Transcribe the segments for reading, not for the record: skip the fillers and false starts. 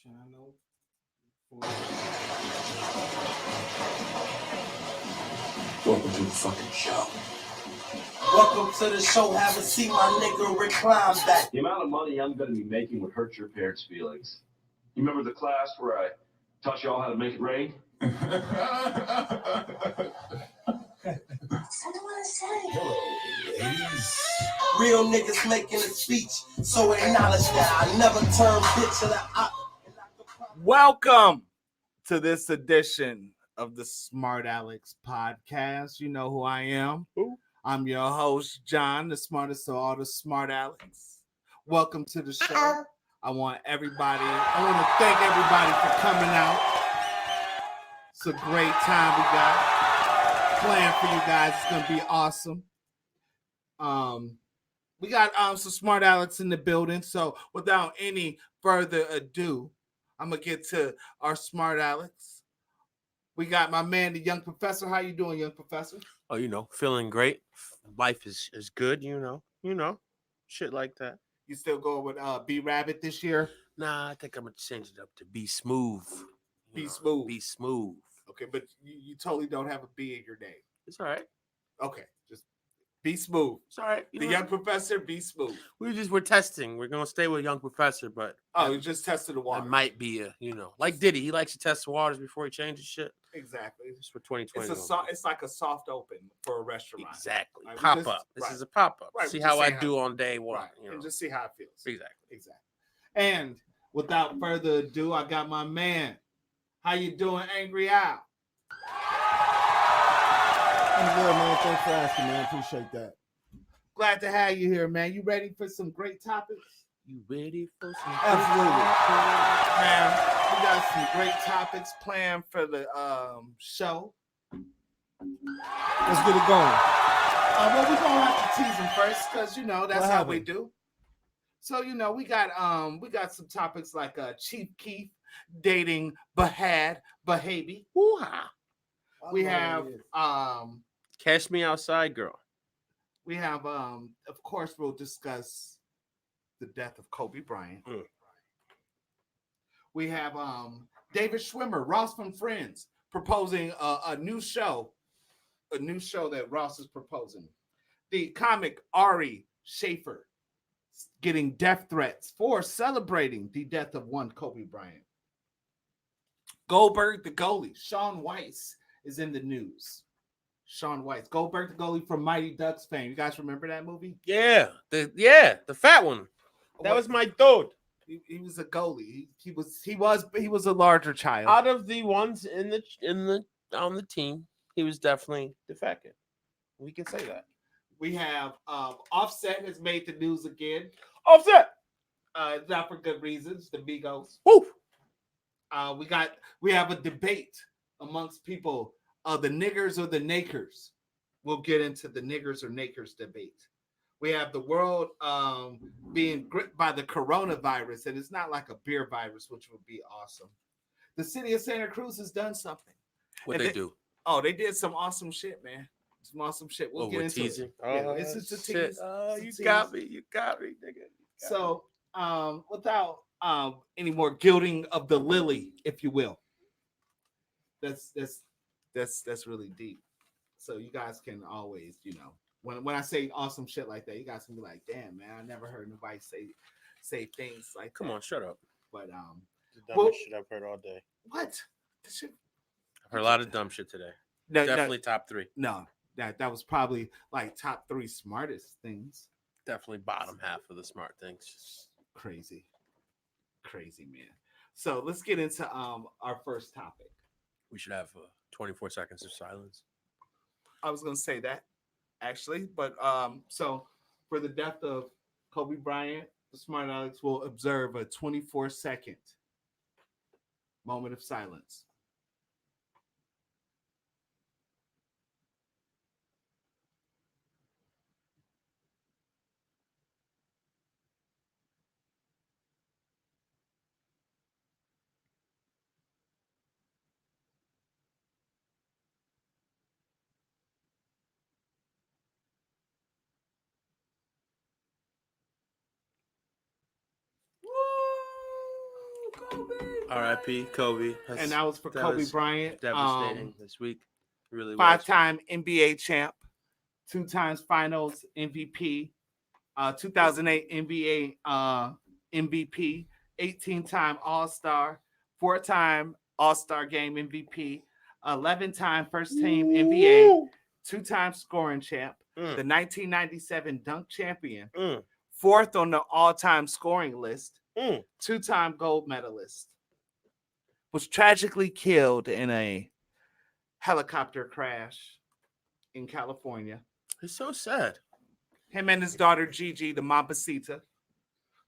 channel. Welcome to the fucking show. Welcome to the show. Haven't seen my nigga recline back. The amount of money I'm going to be making would hurt your parents' feelings. You remember the class where I taught you all how to make it rain? I don't want to say. Hello, ladies. Real niggas making a speech, so acknowledge that I never turn bitch in the eye. Welcome to this edition of the Smartalecs Podcast. You know who I am. I'm your host, John, the smartest of all the smart Alex. Welcome to the show. I want to thank everybody for coming out. It's a great time we got planned for you guys. It's going to be awesome. We got some smart Alex in the building. So without any further ado, I'm going to get to our smart Alex. We got my man, the young professor. How you doing, young professor? Oh, feeling great. Life is good, shit like that. You still going with B Rabbit this year? Nah, I think I'm gonna change it up to Be Smooth. Be Smooth. Be Smooth. Okay, but you totally don't have a B in your name. It's all right. Okay, just Be Smooth. It's all right. The young professor, Be Smooth. We're testing. We're gonna stay with young professor, but you just tested the water. It might be like Diddy. He likes to test the waters before he changes shit. Exactly. Just for 2020. It's like a soft open for a restaurant. Exactly. Like, Pop up. This is a pop up. Right, see how I do on day one. Right. And just see how it feels. Exactly. And without further ado, I got my man. How you doing, Angry Al? I'm good, man. Thanks for asking, man. Appreciate that. Glad to have you here, man. You ready for some great topics? You ready for some? Absolutely. Man, we got some great topics planned for the show. Let's get it going. Well, we're gonna have to tease them first because that's What how we happened? do. So we got some topics like Cheif Keef dating bhad, Bhabie. Woo-ha. We have Cash Me Outside, girl. we have of course we'll discuss the death of Kobe Bryant. We have David Schwimmer, Ross from Friends, proposing a new show that Ross is proposing. The comic Ari Shaffir getting death threats for celebrating the death of one Kobe Bryant. Goldberg, the goalie, Shawn Weiss is in the news. Shawn Weiss, Goldberg, the goalie from Mighty Ducks fame. You guys remember that movie? Yeah, the fat one. That was my dude. He was a goalie. He was a larger child. Out of the ones on the team, he was definitely the fat kid. We can say that. We have Offset has made the news again. Offset. Not for good reasons. The Migos. Woo. We have a debate amongst people. The niggers or the nakers. We'll get into the niggers or nakers debate. We have the world being gripped by the coronavirus, and it's not like a beer virus, which would be awesome. The city of Santa Cruz has done something. What they do? Oh, they did some awesome shit, man. Some awesome shit. We'll get into teasing? it. Yeah, it's just a Shit. tease. Oh, It's a you tease. got me, nigga. So, without any more gilding of the lily, if you will, that's really deep. So you guys can always, when I say awesome shit like that, you guys can be like, "Damn, man, I never heard nobody say things like Come that." on, shut up. But The dumbest shit I've heard all day. what? This shit, I've heard a lot of dumb shit today. no, Definitely top 3. no, that was probably like top 3 smartest things. Definitely bottom half of the smart things. Crazy, man. So let's get into our first topic. We should have 24 seconds of silence. I was gonna say that actually, but so for the death of Kobe Bryant, the Smart Alex will observe a 24-second moment of silence. Kobe! R.I.P. Kobe. And that was for Kobe was Bryant. Devastating this week. Really was. 5-time NBA champ, 2 times Finals MVP, 2008 NBA MVP, 18-time All-Star, 4-time All-Star Game MVP, 11-time first-team NBA, 2-time scoring champ, the 1997 dunk champion, 4th on the all-time scoring list, 2-time gold medalist. Was tragically killed in a helicopter crash in California. It's so sad. Him and his daughter Gigi, the Mambacita.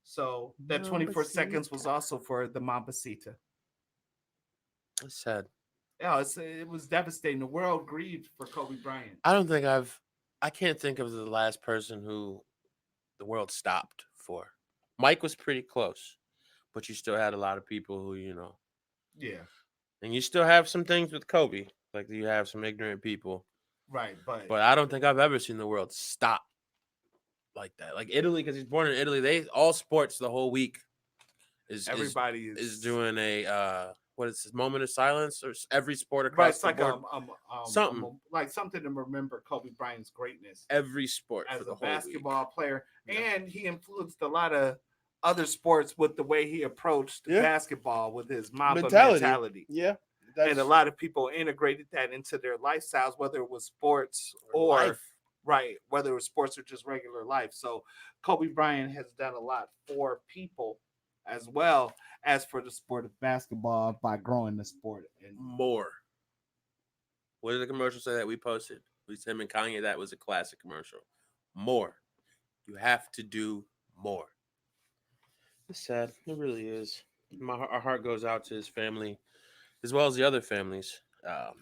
So that 24 Mambacita. seconds was also for the Mambacita. It's sad. Yeah, it was devastating. The world grieved for Kobe Bryant. I can't think of the last person who the world stopped for. Mike was pretty close, but you still had a lot of people who, Yeah. And you still have some things with Kobe. Like you have some ignorant people. Right, but I don't think I've ever seen the world stop like that. Like Italy, because he's born in Italy, they all sports the whole week everybody is doing a what is this, moment of silence, or every sport across right, it's the like board. something like something to remember Kobe Bryant's greatness. Every sport as for the a whole basketball week. player, and he influenced a lot of other sports with the way he approached basketball with his Mamba mentality. Yeah. And a lot of people integrated that into their lifestyles, whether it was sports or life. Right, whether it was sports or just regular life. So Kobe Bryant has done a lot for people as well as for the sport of basketball by growing the sport and more. What did the commercial say that we posted? We said him and Kanye, that was a classic commercial. More. You have to do more. It's sad. It really is. Our heart goes out to his family, as well as the other families.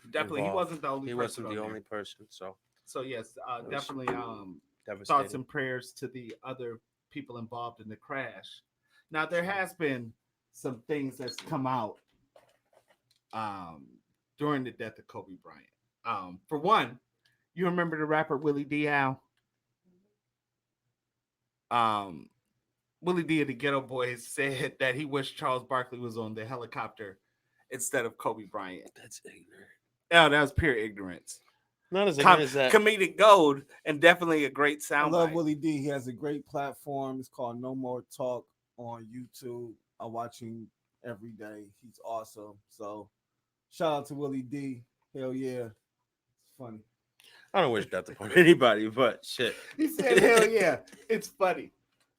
Definitely, involved. he wasn't the only. He person wasn't the on only there. person. So yes, definitely. Devastating. Thoughts and prayers to the other people involved in the crash. Now there has been some things that's come out during the death of Kobe Bryant. For one, you remember the rapper Willie D. Al? Willie D. of the Ghetto Boys said that he wished Charles Barkley was on the helicopter instead of Kobe Bryant. That's ignorant. Oh, that was pure ignorance. Not as ignorant as that. Comedic gold and definitely a great sound. I love Willie D. He has a great platform. It's called No More Talk on YouTube. I watch him every day. He's awesome. So shout out to Willie D. Hell yeah. It's funny. I don't wish death upon anybody, but shit. He said, hell yeah. It's funny.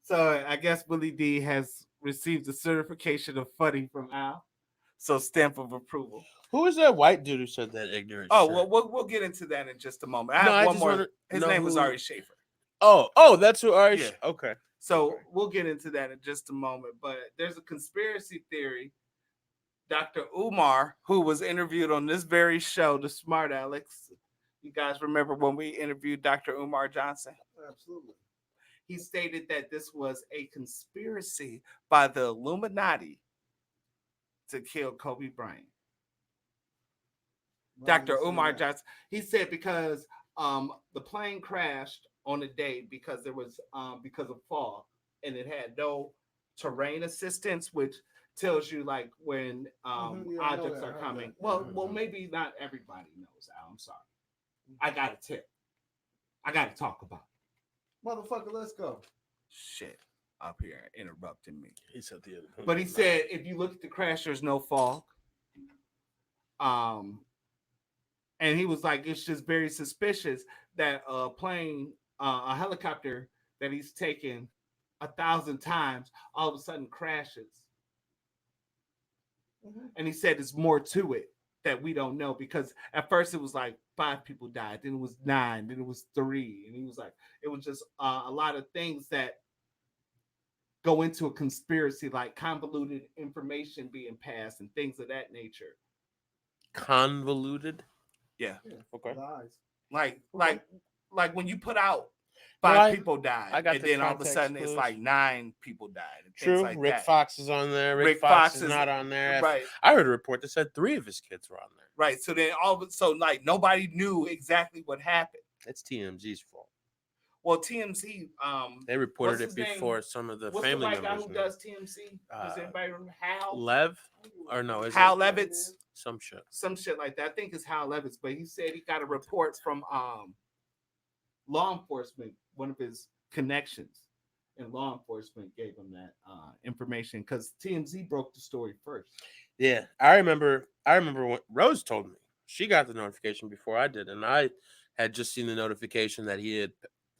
So I guess Willie D has received the certification of funny from Al. So stamp of approval. Who is that white dude who said that ignorant Oh, shit? well, we'll get into that in just a moment. I have one more. His name was Ari Shaffir. Oh, that's who Ari. Yeah. Okay. So we'll get into that in just a moment. But there's a conspiracy theory. Dr. Umar, who was interviewed on this very show, the Smartalecs. You guys remember when we interviewed Dr. Umar Johnson? Absolutely. He stated that this was a conspiracy by the Illuminati to kill Kobe Bryant. Dr. Umar Johnson. He said because the plane crashed on the day because there was because of fog and it had no terrain assistance, which tells you like when objects are coming. Well, maybe not everybody knows. Al, I'm sorry. I got a tip. I got to talk about it. Motherfucker, let's go. Shit, up here interrupting me. He's at the end. But he said if you look at the crash, there's no fog. And he was like, it's just very suspicious that a plane, a helicopter that he's taken 1,000 times, all of a sudden crashes. Mm-hmm. And he said there's more to it that we don't know because at first it was like 5 people died, then it was 9, then it was 3. And he was like, it was just a lot of things that go into a conspiracy, like convoluted information being passed and things of that nature. Convoluted? Yeah. Okay. Like when you put out 5 people died, I got and the then all of a sudden context it's like 9 people died. And True. like Rick that. Fox is on there. Rick Fox is not on there. Right. I heard a report that said 3 of his kids were on there. Right. So then like nobody knew exactly what happened. That's TMZ's fault. Well, TMZ. They reported what's it his name? before some of the What's family the white guy members who knew. does TMZ? Does anybody remember Hal? Lev, or no? Is Hal it Levitz? some shit? Some shit like that. I think it's Hal Levitz, but he said he got a report from law enforcement, one of his connections in law enforcement gave him that information because TMZ broke the story first. Yeah, I remember when Rose told me. She got the notification before I did, and I had just seen the notification that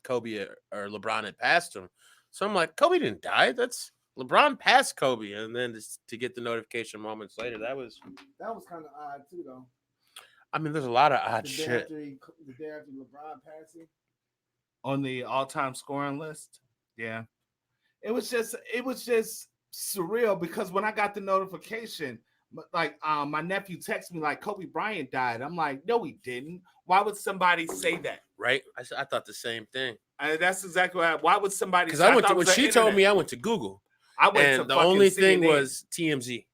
Kobe or LeBron had passed him. So I'm like, Kobe didn't die. That's LeBron passed Kobe, and then to get the notification moments later, that was kind of odd too, though. I mean, there's a lot of odd The shit. day after LeBron passing on the all-time scoring list. Yeah, it was just surreal because when I got the notification, like my nephew texted me like Kobe Bryant died. I'm like, no, he didn't. Why would somebody say that? Right? I thought the same thing. That's exactly why would somebody? Because I went to when she told me, I went to Google. I went to the only thing CNN. was TMZ.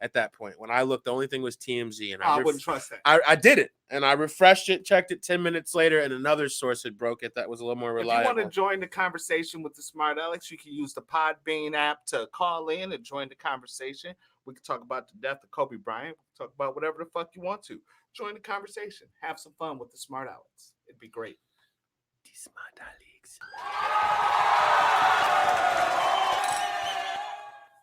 At that point, when I looked, the only thing was TMZ, and I wouldn't trust that. I did it, and I refreshed it, checked it 10 minutes later, and another source had broke it that was a little more reliable. If you want to join the conversation with the Smartalecs, you can use the Podbean app to call in and join the conversation. We can talk about the death of Kobe Bryant. We can talk about whatever the fuck you want to. Join the conversation. Have some fun with the Smartalecs. It'd be great. The Smartalecs.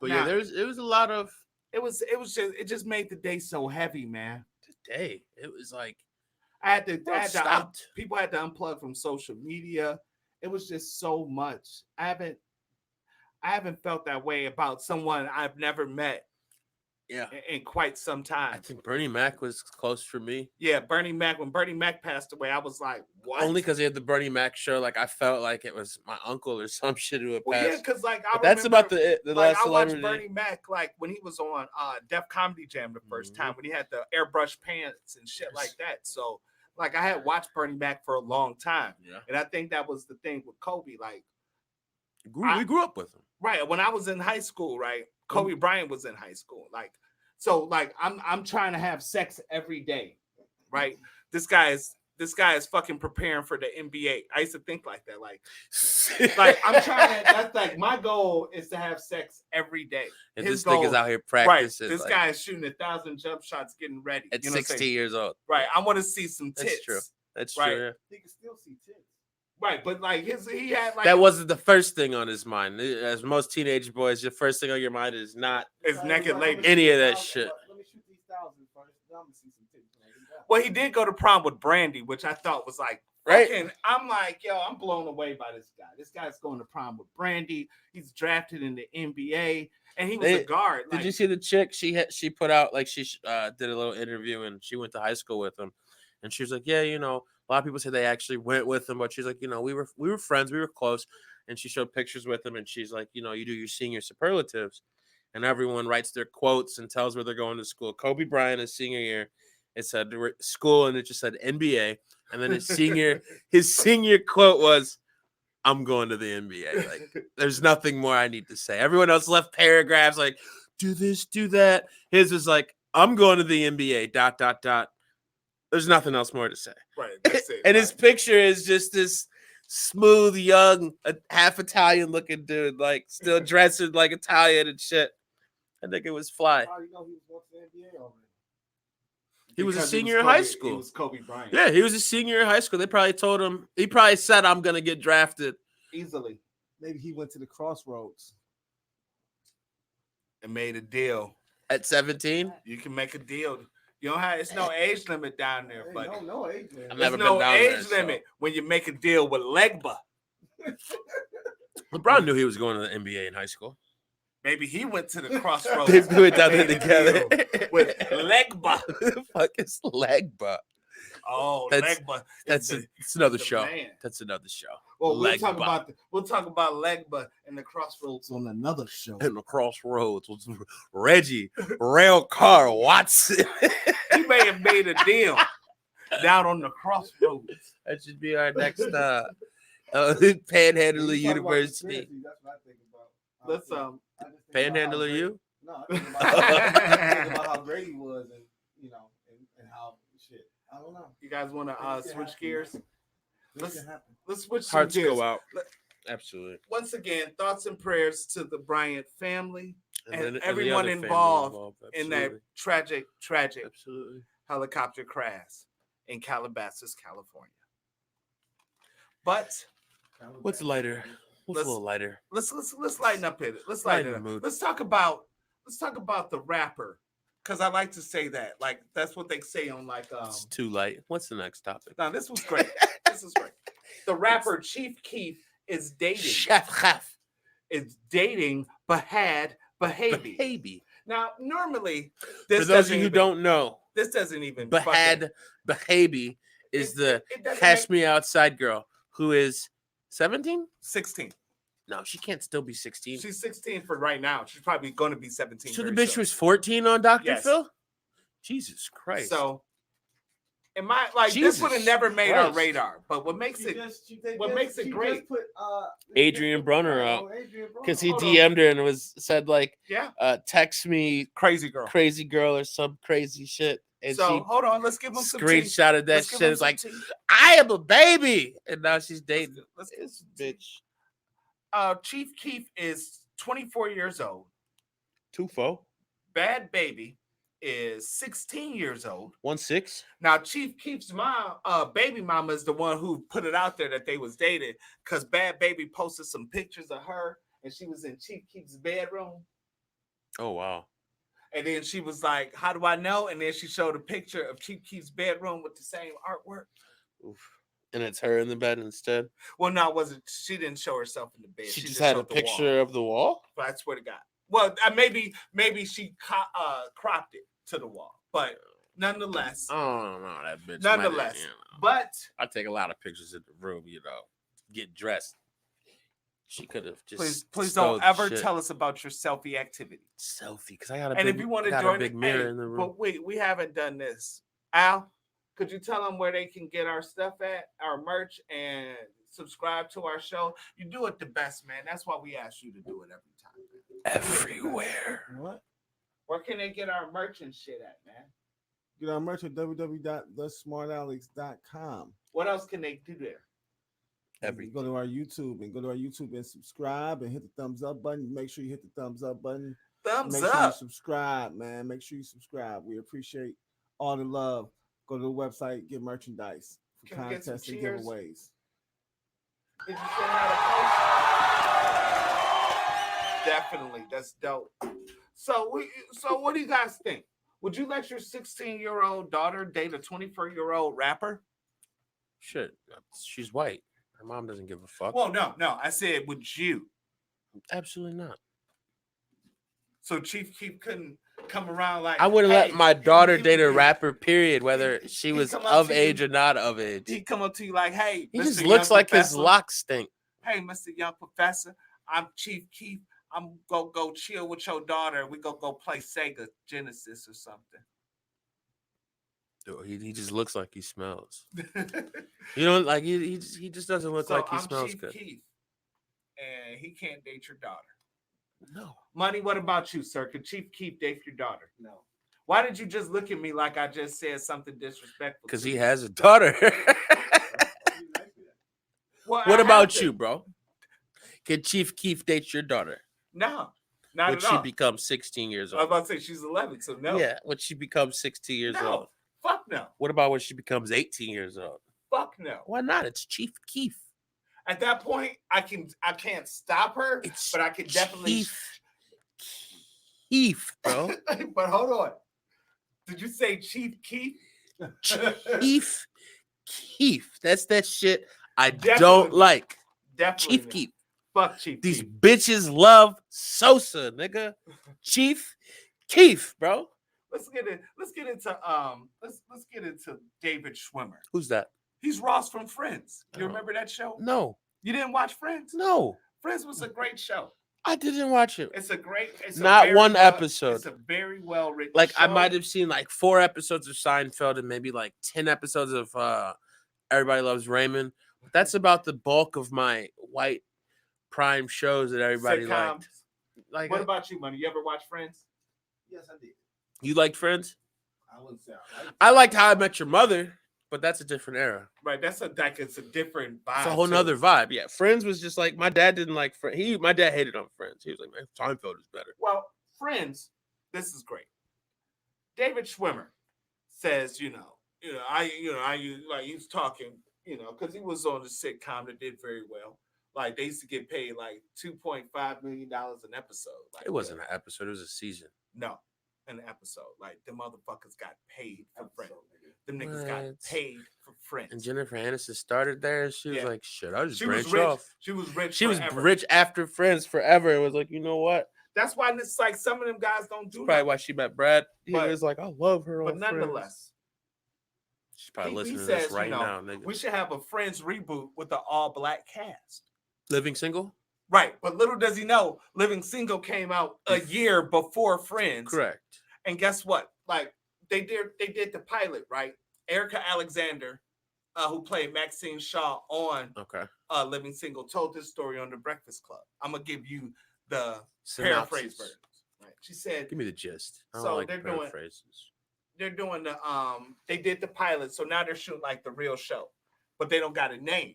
But Now, yeah, it was a lot of. It just made the day so heavy, man. Today, it was like people had to unplug from social media. It was just so much. I haven't felt that way about someone I've never met. Yeah, in quite some time. I think Bernie Mac was close for me. Yeah, Bernie Mac. When Bernie Mac passed away, I was like, "What?" Only because he had the Bernie Mac show. Like I felt like it was my uncle or some shit who had passed. Yeah, because like that's about the last I watched celebrity. Bernie Mac like when he was on Def Comedy Jam the first time when he had the airbrush pants and shit like that. So like I had watched Bernie Mac for a long time, and I think that was the thing with Kobe. Like we grew up with him, right? When I was in high school, right? Kobe Bryant was in high school, like. So like I'm trying to have sex every day, right? This guy is fucking preparing for the NBA. I used to think like that, like I'm trying to. That's like my goal is to have sex every day. And this nigga's out here practicing. Right, this guy is shooting 1,000 jump shots, getting ready at 16 years old. Right, I want to see some tits. That's true. That's right? true. Yeah. he can still see tits. Right, but like he had like that wasn't the first thing on his mind. As most teenage boys, your first thing on your mind is not naked ladies. Any of that shit. Let me shoot these 1,000 first. Then I'm gonna see some tits. Well, he did go to prom with Brandy, which I thought was like right. I'm like, yo, I'm blown away by this guy. This guy's going to prom with Brandy. He's drafted in the NBA, and he was a guard. Did you see the chick? She put out like she did a little interview, and she went to high school with him, and she was like, yeah, you know. A lot of people say they actually went with him, but she's like, you know, we were friends, we were close, and she showed pictures with him, and she's like, you know, you do your senior superlatives, and everyone writes their quotes and tells where they're going to school. Kobe Bryant, his senior year, it said school, and it just said NBA, and then his senior quote was, "I'm going to the NBA." Like, there's nothing more I need to say. Everyone else left paragraphs like, do this, do that. His was like, "I'm going to the NBA. ... There's nothing else more to say. Right. That's it. And his picture is just this smooth, young, half Italian looking dude, like still dressing like Italian and shit. I think it was fly. How do you know he was going to the NBA already? He was a senior in high school. He was Kobe Bryant. Yeah, he was a senior in high school. They probably told him. He probably said, "I'm gonna get drafted." Easily. Maybe he went to the crossroads and made a deal. At 17, you can make a deal. You don't have it's no age limit down there, buddy. No age limit. There's no age limit when you make a deal with Legba. LeBron knew he was going to the NBA in high school. Maybe he went to the crossroads. They went down there together with Legba. Who the fuck is Legba? Oh, Legba. That's another show. Man. That's another show. Well, we'll talk about Legba and the crossroads on another show. And the crossroads was Reggie Rail Car Watson. He may have made a deal down on the crossroads. That should be our next Panhandler University. That's what I think about. Let's Panhandler you? No, I think about how great he was, and you know, and how shit. I don't know. You guys want to switch gears? Let's switch some Hearts gears. go out. Absolutely. Once again, thoughts and prayers to the Bryant family and the everyone other family involved in that Absolutely. tragic Absolutely. helicopter crash in Calabasas, California. But What's lighter? What's a little lighter? let's lighten up it. Let's lighten it up. Mood. Let's talk about the rapper, because I like to say that. Like that's what they say on like It's too light. What's the next topic? No, this was great. This is great. The rapper Cheif Keef is dating Cheif Keef. is dating bhad Bhabie. Bhabie. Now, normally, this For those of you who don't know, this doesn't even bhad Bhabie is the it doesn't Cash make- Me Outside girl who is 17. 16. No, she can't still be 16. She's 16 for right now. She's probably going to be 17. So the very bitch soon. was 14 on Dr. Yes. Phil? Jesus Christ. So, in my this Jesus would have never made our Christ. radar. But what makes it great? Adrian Brunner out. Because he Hold on. DM'd her and said like, Yeah, text me crazy girl. crazy girl or some crazy shit. And So hold on, let's give him she some tea. screenshotted that Let's give shit. him It's some like, tea. I am a baby. And now she's dating Let's get this some tea. bitch. Cheif Keef is 24 years old. Tufo. Bad Baby is 16 years old. 1-6. Now, Cheif Keef's mom, baby mama, is the one who put it out there that they was dating, because Bad Baby posted some pictures of her and she was in Cheif Keef's bedroom. Oh, wow. And then she was like, "How do I know?" And then she showed a picture of Cheif Keef's bedroom with the same artwork. Oof. And it's her in the bed instead. Well, no, it wasn't. She didn't show herself in the bed. She just had a showed the wall. picture of the wall. But I swear to God. Well, maybe she cropped it to the wall, but nonetheless, Oh no, that bitch. nonetheless, but I take a lot of pictures in the room, get dressed. She could have just please stole don't the ever shit. tell us about your selfie activity. Selfie, because I got a And big, if you want to got join a big it, mirror hey, in the room. but wait, we haven't done this. Al, could you tell them where they can get our stuff at, our merch, and subscribe to our show? You do it the best, man. That's why we ask you to do it every time. Man. Everywhere. What? Where can they get our merch and shit at, man? Get our merch at www.thesmartalecs.com. What else can they do there? Everything. Go to our YouTube and subscribe and hit the thumbs up button. Make sure you hit the thumbs up button. Thumbs Make sure you up. subscribe, man. Make sure you subscribe. We appreciate all the love. Go to the website, get merchandise for Can we get some contests and cheers? giveaways. Did you send out a post? Definitely, that's dope. So what do you guys think? Would you let your 16-year-old daughter date a 24-year-old rapper? Shit, she's white. Her mom doesn't give a fuck. Well, no. I said, would you? Absolutely not. So Cheif Keef couldn't come around like I wouldn't hey, let my daughter he- date a he- rapper, period, whether she he was come up of to you- age or not of age. He come up to you like, hey, He Mr. just Young looks like his Professor. locks stink. Hey, Mr. Young Professor, I'm Cheif Keef. I'm gonna go chill with your daughter. We gonna go play Sega Genesis or something. Dude, he just looks like he smells. You know, like he just doesn't look So like he I'm smells Cheif good. Keef, and he can't date your daughter. No. Money, what about you, sir? Could Cheif Keef date your daughter? No. Why did you just look at me like I just said something disrespectful? Because to he you? has a daughter. Well, I What have about to. you, bro? Can Cheif Keef date your daughter No, not when at she all. becomes 16 years I was old? about to say she's 11, so no. Yeah, when she becomes 16 years No. old. Fuck no. What about when she becomes 18 years old? Fuck no. Why not? It's Cheif Keef. At that point, I can't stop her, It's but I can definitely. Keef, bro. But hold on. Did you say Cheif Keef? Cheif Keef. That's that shit I don't Definitely. like. Definitely. Cheif not. Keef. Fuck Cheif These Keef. bitches love Sosa, nigga. Cheif Keef, bro. Let's get into let's get into David Schwimmer. Who's that? He's Ross from Friends. You Oh. remember that show? No, You didn't watch Friends? no. Friends was a great show. I didn't watch it. It's a Not very one well- episode. It's a very well written. Like I show. might have seen like 4 episodes of Seinfeld and maybe like 10 episodes of Everybody Loves Raymond. That's about the bulk of my white prime shows that everybody Sitcoms. liked. Like What about you, Money? You ever watch Friends? Yes, I did. you liked Friends? I wouldn't say I liked How I Met Your Mother But that's a different era. Right. It's a different vibe. It's a whole nother vibe. Yeah. Friends was just like, my dad didn't like Friends. My dad hated on Friends. He was like, man, Seinfeld is better. Well, Friends, this is great. David Schwimmer says, he was talking, because he was on a sitcom that did very well. Like, they used to get paid like $2.5 million an episode. Like, It wasn't an episode. It was a season. No, an episode. Like, the motherfuckers got paid for Friends. Them niggas got paid for Friends. And Jennifer Aniston started there, and she was like, shit, I'll just branch rich. off. She was rich. She forever. was rich after Friends forever. It was like, you know what? That's why it's like some of them guys don't do Probably why she met Brad. He But- was like, I love her. But on nonetheless, Friends. She's probably he listening to says, this right now, nigga. we should have a Friends reboot with an all-black cast. Living Single? Right, but little does he know, Living Single came out a year before Friends. Correct. And guess what? Like, they did the pilot, right? Erika Alexander, who played Maxine Shaw on Living Single, told this story on The Breakfast Club. I'm gonna give you the paraphrase version. Right? She said, "Give me the gist." I don't So like they're paraphrases. they're doing the they did the pilot, so now they're shooting like the real show, but they don't got a name.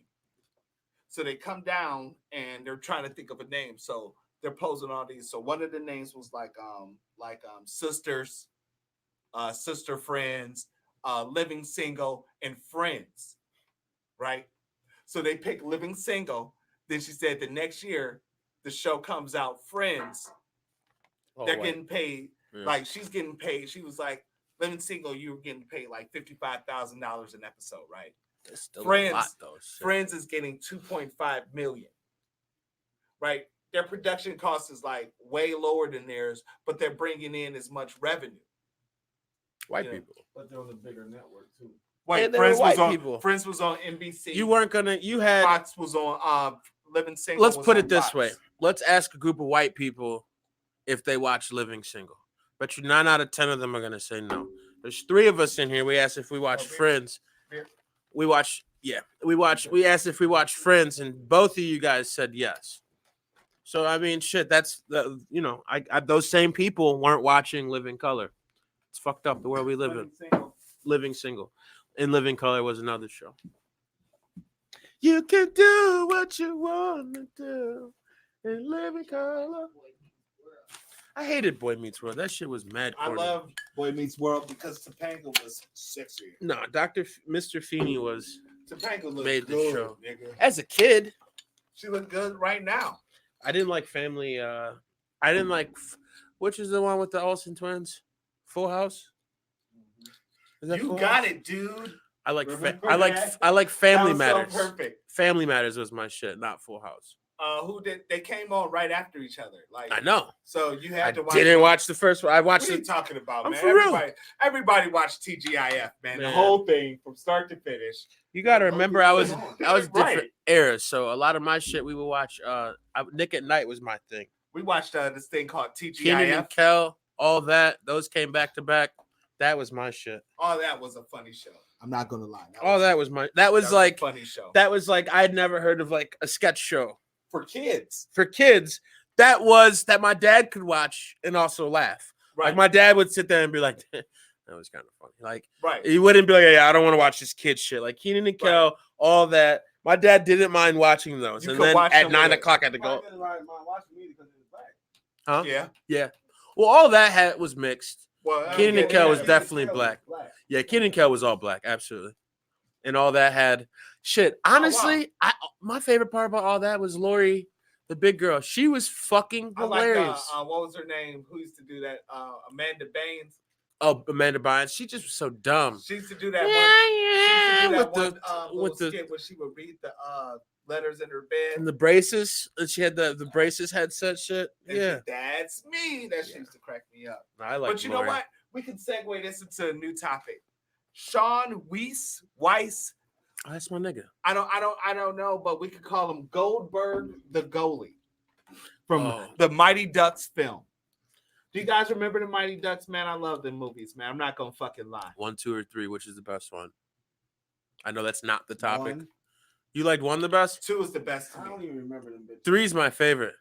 So they come down and they're trying to think of a name. So they're posing all these. So one of the names was like Sisters, Sister Friends, Living Single, and Friends, right? So they picked Living Single. Then she said the next year the show comes out, Friends. They're getting paid. Yeah. Like, she's getting paid. She was like, Living Single, you were getting paid like $55,000 an episode, right? That's still Friends, a lot, though. Shit. Friends is getting $2.5 million, right? Their production cost is like way lower than theirs, but they're bringing in as much revenue. White people. But they're on a bigger network too. Wait, they were Friends was white on people. Friends was on NBC. You weren't gonna. You had. Fox was on Living Single. Let's was put on it this Fox. way. Let's ask a group of white people if they watch Living Single. But 9 out of 10 of them are gonna say no. There's 3 of us in here. We asked if we watch Friends. Beer. We watch. Yeah, we asked if we watch Friends, and both of you guys said yes. So I mean, shit. That's the. I those same people weren't watching Living Color. It's fucked up the world we live in. Living Single. And Living Color was another show. You can do what you want to do in Living Color. I hated Boy Meets World. That shit was mad I corny. love Boy Meets World because Topanga was sexier. No, Mr. Feeney was Topanga looked made the good, show. nigga. As a kid. She looked good right now. I didn't like Family. I didn't like. Which is the one with the Olsen twins? Full House. Is that You Full got House? it, dude. I like. Remember I like. that? I like Family That was so Matters. perfect. Family Matters was my shit, not Full House. Who did they came on right after each other? Like, I know. So you had I to watch. didn't watch the first one. I watched What are you it. talking about, I'm man? for real. Everybody watched TGIF, man. The Man. whole thing from start to finish. You got to remember, I was different Right. eras, so a lot of my shit we would watch. Nick at Night was my thing. We watched this thing called Keenan and TGIF. Kel, all that. Those came back to back. That was my shit. Oh, that was a funny show. I'm not gonna lie. That was my. That was like a funny show. That was like I'd never heard of like a sketch show For kids. for kids. That my dad could watch and also laugh. Right. Like my dad would sit there and be like, "That was kind of funny." Like Right. he wouldn't be like, "Yeah, I don't want to watch this kid shit." Like Keenan and Kel, all that. My dad didn't mind watching those. You And could then watch at them 9 with- o'clock I had to go. Huh? Yeah. Yeah. Well, all that was mixed. Well, Keenan and Kel was yeah. definitely black. Yeah, Keenan and Kel was all black, absolutely. And all that had shit. Honestly, my favorite part about all that was Lori, the big girl. She was fucking I like hilarious. what was her name? Who used to do that? Amanda Baines. Oh, Amanda Bynes. She just was so dumb. She used to do that with the skit where she would read the letters in her bed. and the braces. And she had the braces headset shit. And Yeah, that's me. That shit used to crack me up. I like. But you know what? We can segue this into a new topic. Shawn Weiss. Oh, that's my nigga. I don't know, but we could call him Goldberg the goalie from the Mighty Ducks film. Do you guys remember the Mighty Ducks, man? I love them movies, man. I'm not gonna fucking lie. 1, 2, or 3. Which is the best one? I know that's not the topic. One. You liked 1 the best? 2 is the best to I don't me. even remember them bitches. 3's my favorite.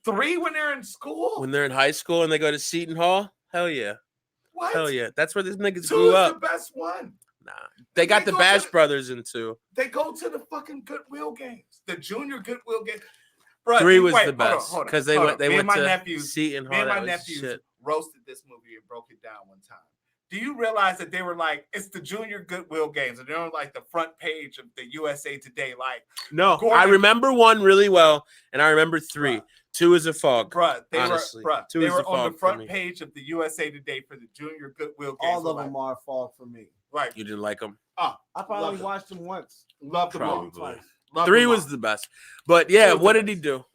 3 when they're in school. When they're in high school and they go to Seton Hall, hell yeah. What? Hell yeah. That's where these 2 niggas is grew the up. best one. Nah. They got the Bash Brothers into. They go to the fucking Goodwill games, the junior Goodwill game. Bruh, 3 was the best because they went to nephews, Seton Hall. Me and my nephews roasted this movie and broke it down one time. Do you realize that they were like, it's the junior Goodwill games, and they're on like the front page of the USA Today? Like, no, Gordon, I remember 1 really well, and I remember 3. Bruh. 2 is a fog. Bruh, they honestly. they were on the front page of the USA Today for the junior Goodwill games. All of them are a fog for me. Right. You didn't like them? I probably watched them once. Loved them all. Probably. 3 was the best. But yeah, what did he do?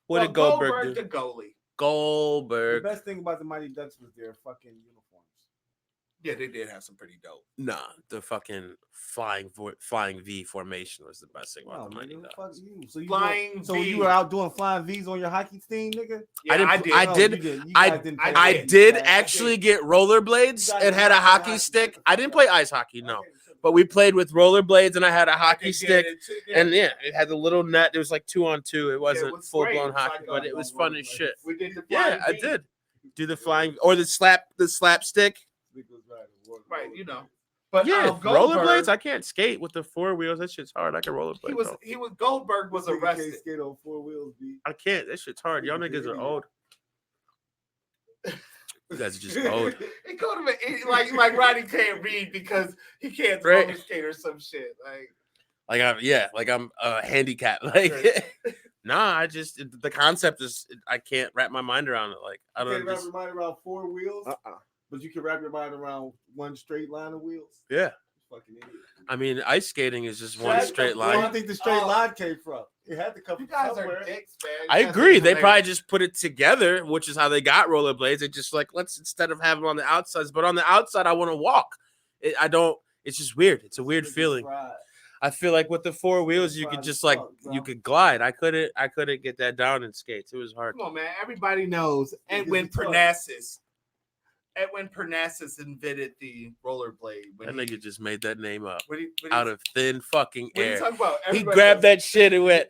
What did Goldberg do? The goalie. Goldberg. The best thing about the Mighty Ducks was their fucking uniforms. Yeah, they did have some pretty dope. Nah, the fucking flying V formation was the best thing about the Mighty Ducks. So you were out doing flying V's on your hockey team, nigga? Yeah, I did actually get rollerblades and had a hockey stick. I didn't play ice hockey, no. But we played with rollerblades and I had a hockey stick. And yeah, it had the little net. It was like 2-on-2. It wasn't full-blown hockey, but it was fun as shit. We did the yeah, I did. Do the flying or the slapstick. Right, you know. But yeah, rollerblades. I can't skate with the 4 wheels. That shit's hard. I can rollerblade. Goldberg was arrested. Can't skate on 4 wheels, B. I can't. That shit's hard. Y'all niggas are old. You guys are just old. It called him like Roddy can't read because he can't roller skate or some shit. Like I'm handicapped. Like nah, the concept is I can't wrap my mind around it. Like I don't wrap your mind around 4 wheels. But you can wrap your mind around one straight line of wheels. Yeah. Fucking idiot. I mean, ice skating is just one straight line. Where do you think the straight line came from? It had to come from somewhere. You guys are dicks, man. I agree. They probably just put it together, which is how they got rollerblades. They just like, let's instead of having them on the outsides, but on the outside, I want to walk. It's just weird. It's a weird feeling. I feel like with the 4 wheels, you could just you could glide. I couldn't get that down in skates. It was hard. Come on, man. Everybody knows Edwin Parnassus. Edwin Parnassus invented the rollerblade. That nigga just made that name up out of thin fucking air. Talking about, he grabbed that shit and went,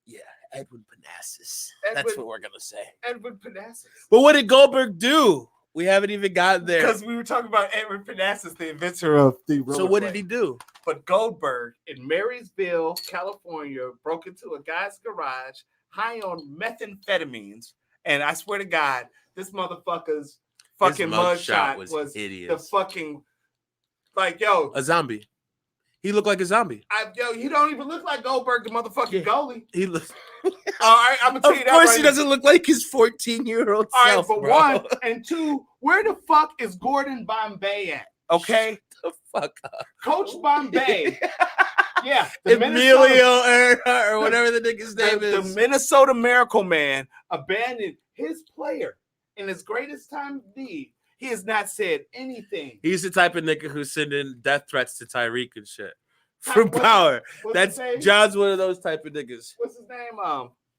yeah, Edwin Parnassus. That's what we're going to say. Edwin Parnassus. But what did Goldberg do? We haven't even gotten there. Because we were talking about Edwin Parnassus, the inventor of the rollerblade. So what did he do? But Goldberg in Marysville, California, broke into a guy's garage high on methamphetamines. And I swear to God, this motherfucker's fucking mugshot was hideous. The fucking a zombie. He looked like a zombie. He don't even look like Goldberg, the motherfucking goalie. He looks. All right, I'm gonna tell you that. Of course, he doesn't look like his 14-year-old self. All right, but 1 and 2, where the fuck is Gordon Bombay at? Okay, shut the fuck up, Coach Bombay. Yeah, Emilio Earhart or whatever the nigga's name is. The Minnesota Miracle Man abandoned his player. In his greatest time of need, he has not said anything. He's the type of nigga who's sending death threats to Tyreek and shit for power. That's John's one of those type of niggas. What's his name?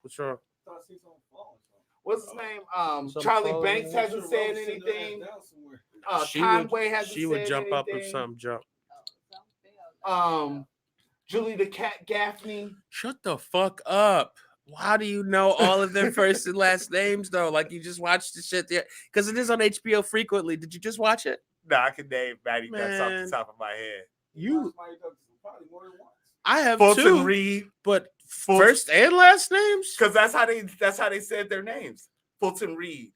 What's wrong? What's his name? Charlie Banks hasn't said anything. Conway hasn't said anything. She would jump up if something jumped. Julie the Cat Gaffney. Shut the fuck up. How do you know all of their first and last names, though? Like, you just watched the shit there? Because it is on HBO frequently. Did you just watch it? No, I can name Maddie Ducks off the top of my head. I have Fulton two. Reed, but first and last names? Because that's how they said their names. Fulton Reed,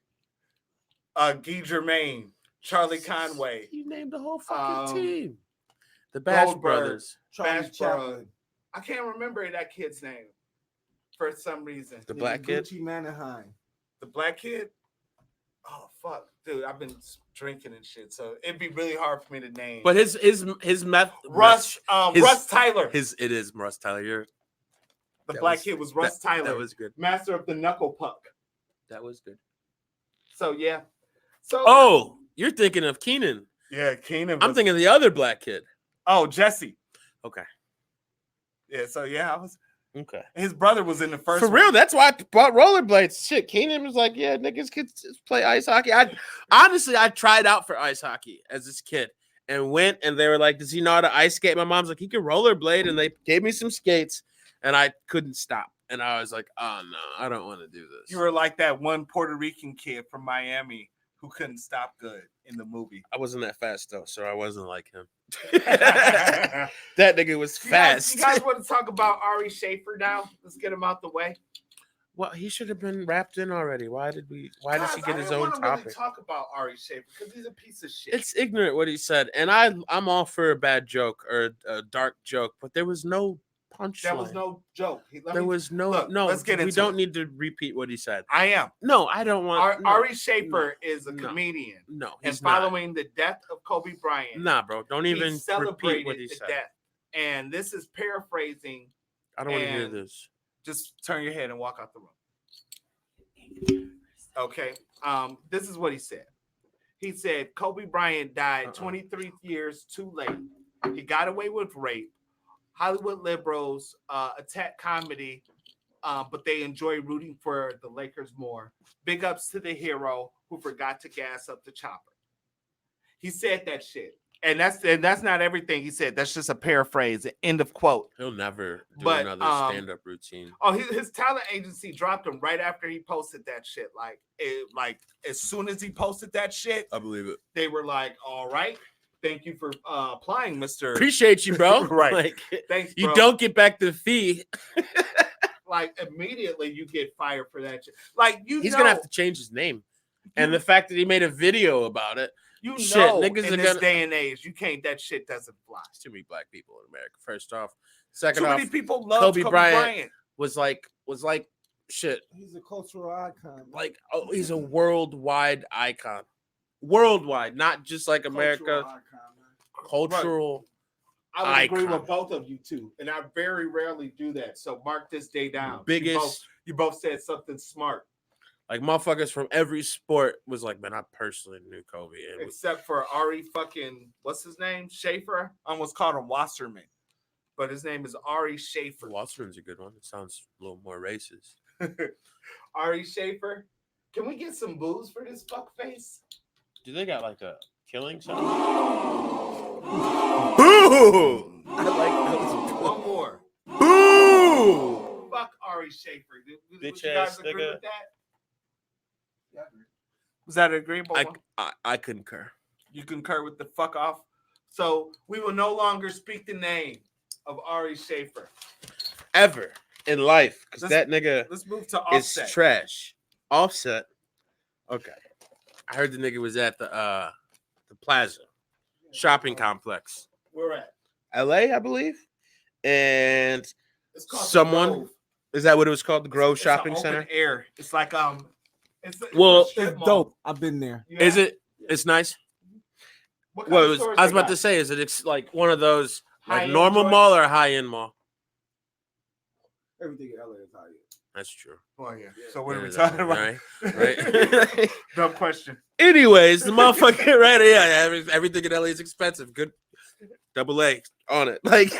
Guy Germain, Charlie Conway. You named the whole fucking team. The Bash Brothers. Bash Brothers. I can't remember that kid's name. For some reason. The black kid? Gucci Manaheim. The black kid? Oh, fuck. Dude, I've been drinking and shit, so it'd be really hard for me to name. But his meth... Russ Tyler. It is Russ Tyler. The black kid was Russ Tyler. That was good. Master of the Knuckle Puck. That was good. So, yeah. Oh, you're thinking of Keenan. Yeah, Keenan. I'm thinking of the other black kid. Oh, Jesse. Okay. Yeah, so, yeah, I was... Okay. His brother was in the first For real, that's why I bought rollerblades. Shit, Keenan was like, yeah, niggas could play ice hockey. I tried out for ice hockey as this kid and went, and they were like, does he know how to ice skate? My mom's like, he can rollerblade, and they gave me some skates, and I couldn't stop. And I was like, oh, no, I don't want to do this. You were like that one Puerto Rican kid from Miami who couldn't stop good in the movie. I wasn't that fast though, so I wasn't like him. That nigga was fast. You guys want to talk about Ari Shaffir now? Let's get him out the way. Well, he should have been wrapped in already. Why does he get his own I didn't topic? really talk about Ari Shaffir because he's a piece of shit. It's ignorant what he said, and I'm all for a bad joke or a dark joke, but there was no punchline. There was no joke. Let's get into we don't need to repeat what he said. I am. No, I don't want. Ari Shaffir is a comedian. No, and following the death of Kobe Bryant. Nah, bro, don't even repeat what he said. Death. And this is paraphrasing. I don't want to hear this. Just turn your head and walk out the room. Okay. This is what he said. He said Kobe Bryant died 23 years too late. He got away with rape. Hollywood liberals attack comedy, but they enjoy rooting for the Lakers more. Big ups to the hero who forgot to gas up the chopper. He said that shit. And that's not everything he said. That's just a paraphrase. End of quote. He'll never do another stand-up routine. Oh, his talent agency dropped him right after he posted that shit. Like as soon as he posted that shit, I believe it. They were like, "All right, thank you for applying, Mr. Appreciate you, bro." Right. Like, thanks, bro. You don't get back the fee. Like immediately you get fired for that shit. Like he's gonna have to change his name, and the fact that he made a video about it. You shit, know, niggas in this day and age, you can't. That shit doesn't fly. There's too many black people in America. First off, second too off, many people love Kobe Bryant. Was like shit. He's a cultural icon. Like he's a worldwide icon. Worldwide, not just like America. Cultural. I would agree with both of you too, and I very rarely do that. So mark this day down. Biggest. You both said something smart. Like motherfuckers from every sport was like, man, I personally knew Kobe. Except for Ari fucking, what's his name? Shaffir? I almost called him Wasserman. But his name is Ari Shaffir. Wasserman's a good one. It sounds a little more racist. Ari Shaffir. Can we get some booze for this fuckface? Do they got like a killing sound? Boo! I like those. One more. Boo! Fuck Ari Shaffir. Bitch you ass guys agree nigga. with that? Was that agreeable? I concur. You concur with the fuck off? So we will no longer speak the name of Ari Shaffir. Ever in life. Because that nigga let's move to Offset. Is trash. Offset. Okay. I heard the nigga was at the Plaza shopping complex. Where at? LA, I believe. And it's called someone is that what it was called? The Grove Shopping open Center? Air. It's like it's dope. I've been there. Yeah. Is it? It's nice. I was about to say, is it like one of those like normal mall or high end mall? Everything in LA is high end. That's true. Oh yeah. So what are we talking about? Right. Dumb question. Anyways, the motherfucker, right? Yeah, everything in LA is expensive. Good. Double A on it. Like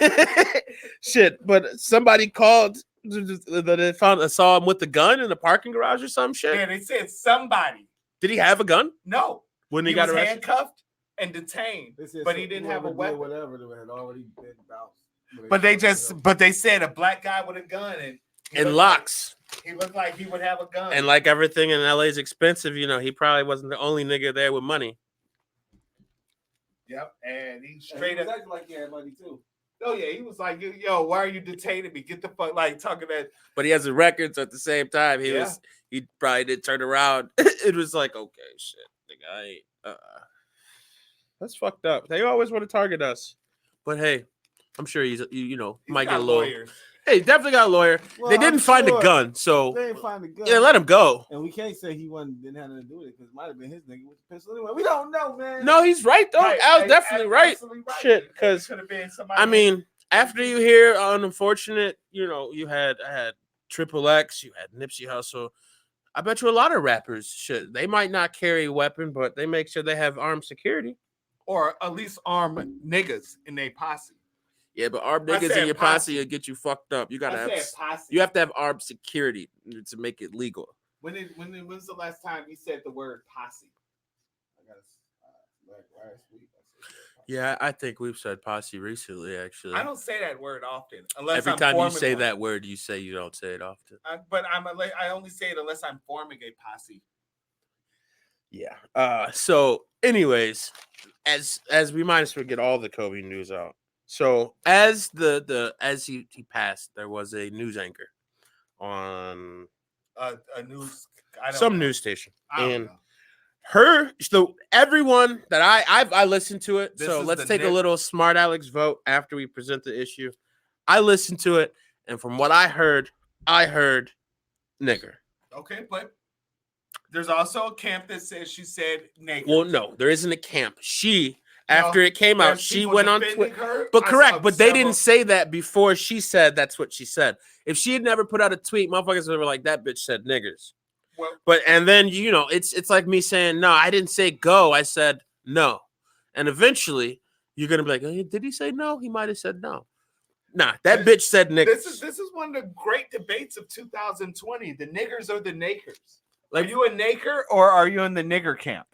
shit. But somebody called that they saw him with the gun in the parking garage or some shit. Yeah, they said somebody. Did he have a gun? No. When he got was arrested? Handcuffed and detained, but he didn't have a weapon. Whatever, they had already been bounced. But they said a black guy with a gun and locks. He looked like he would have a gun. And like everything in LA is expensive, he probably wasn't the only nigga there with money. Yep, and he straight up acting like he had money too. Oh yeah, he was like, "Yo, why are you detaining me? Get the fuck!" Like talking that. But he has the records at the same time. He probably did turn around. It was like, okay, shit, nigga, I ain't. That's fucked up. They always want to target us, but hey, I'm sure he's might get a little. Lawyers. Hey, definitely got a lawyer. Well, they didn't find a gun, so they didn't find a gun. Yeah, let him go. And we can't say he didn't have nothing to do with it because it might have been his nigga with the pistol anyway. We don't know, man. No, he's right though. Right. Al's definitely right. Shit, because I mean, after you hear an unfortunate, you had Triple X, you had Nipsey Hussle. I bet you a lot of rappers should. They might not carry a weapon, but they make sure they have armed security, or at least armed niggas in their posse. Yeah, but armed niggas in your posse will get you fucked up. You gotta you have to have armed security to make it legal. When's the last time you said the word posse? I guess last week. Yeah, I think we've said posse recently. Actually, I don't say that word often. Unless every time you say that word, you say you don't say it often. But I only say it unless I'm forming a posse. Yeah. So, anyways, as we might as well get all the Kobe news out. So, as he passed, there was a news anchor on A news, I don't some know. news station, I don't and know. so everyone that I listened to it. This So is let's the take a Nick- little Smart Alex vote after we present the issue. I listened to it, and from what I heard nigger. Okay, but there's also a camp that says she said naked. Well, no, there isn't a camp. After it came out, There's she people went on defending Twitter. her. But I correct, saw but they several- didn't say that before she said that's what she said. If she had never put out a tweet, motherfuckers were like, that bitch said niggers. Well, But and then it's like me saying, no, I didn't say go, I said no. And eventually you're gonna be like, hey, did he say no? He might have said no. Nah, that bitch said niggers. this is one of the great debates of 2020. The niggers or the nakers. Like, are you a naker or are you in the nigger camp?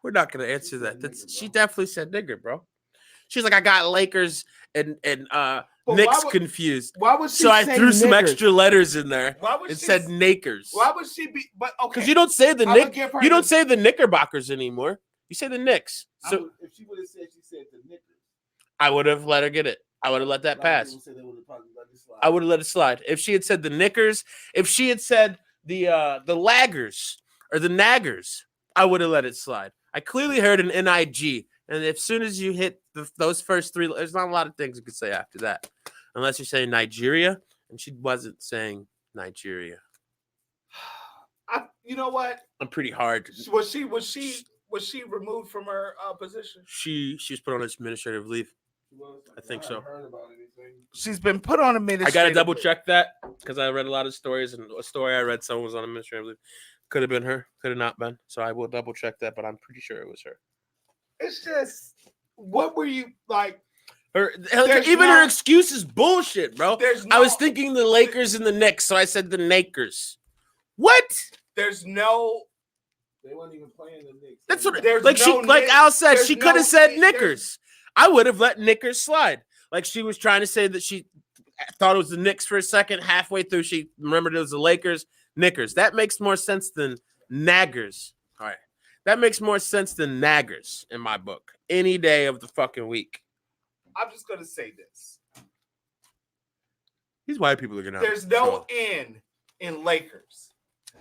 we're not gonna answer that. She definitely said nigger, bro. She's like, I got Lakers and But Knicks why would- confused. Why would she So I say threw some niggers? extra letters in there. Why would It she said nakers. Why would she be? But okay, Because you don't say the I'ma Nick. give her You don't the- say the Knickerbockers anymore. You say the Knicks. So if she would have said she said the Knickers, I would have let her get it. I would have let that pass. They would have probably let it slide. I would have let it slide. If she had said the Knickers, if she had said the laggers or the naggers, I would have let it slide. I clearly heard an NIG, and as soon as you hit those first three, there's not a lot of things you could say after that, unless you're saying Nigeria, and she wasn't saying Nigeria. you know what? I'm pretty hard. Was she removed from her position? She was put on administrative leave. I think so. Heard about anything. She's been put on administrative. I gotta double check that because I read a lot of stories, and a story I read, someone was on administrative leave. Could have been her, could have not been. So I will double check that, but I'm pretty sure it was her. It's just, what were you like? Her There's even no- her excuse is bullshit, bro. There's I was no- thinking the Lakers and the Knicks, so I said the Nakers. What? There's no. They weren't even playing the Knicks. That's what There's like no like Nick- Al said, there's she could no have said Nick- Knickers. I would have let Knickers slide. Like she was trying to say that she thought it was the Knicks for a second. Halfway through, she remembered it was the Lakers. Knickers. That makes more sense than naggers. All right. That makes more sense than naggers in my book. Any day of the fucking week. I'm just gonna say this. These white people are gonna. There's no N in Lakers,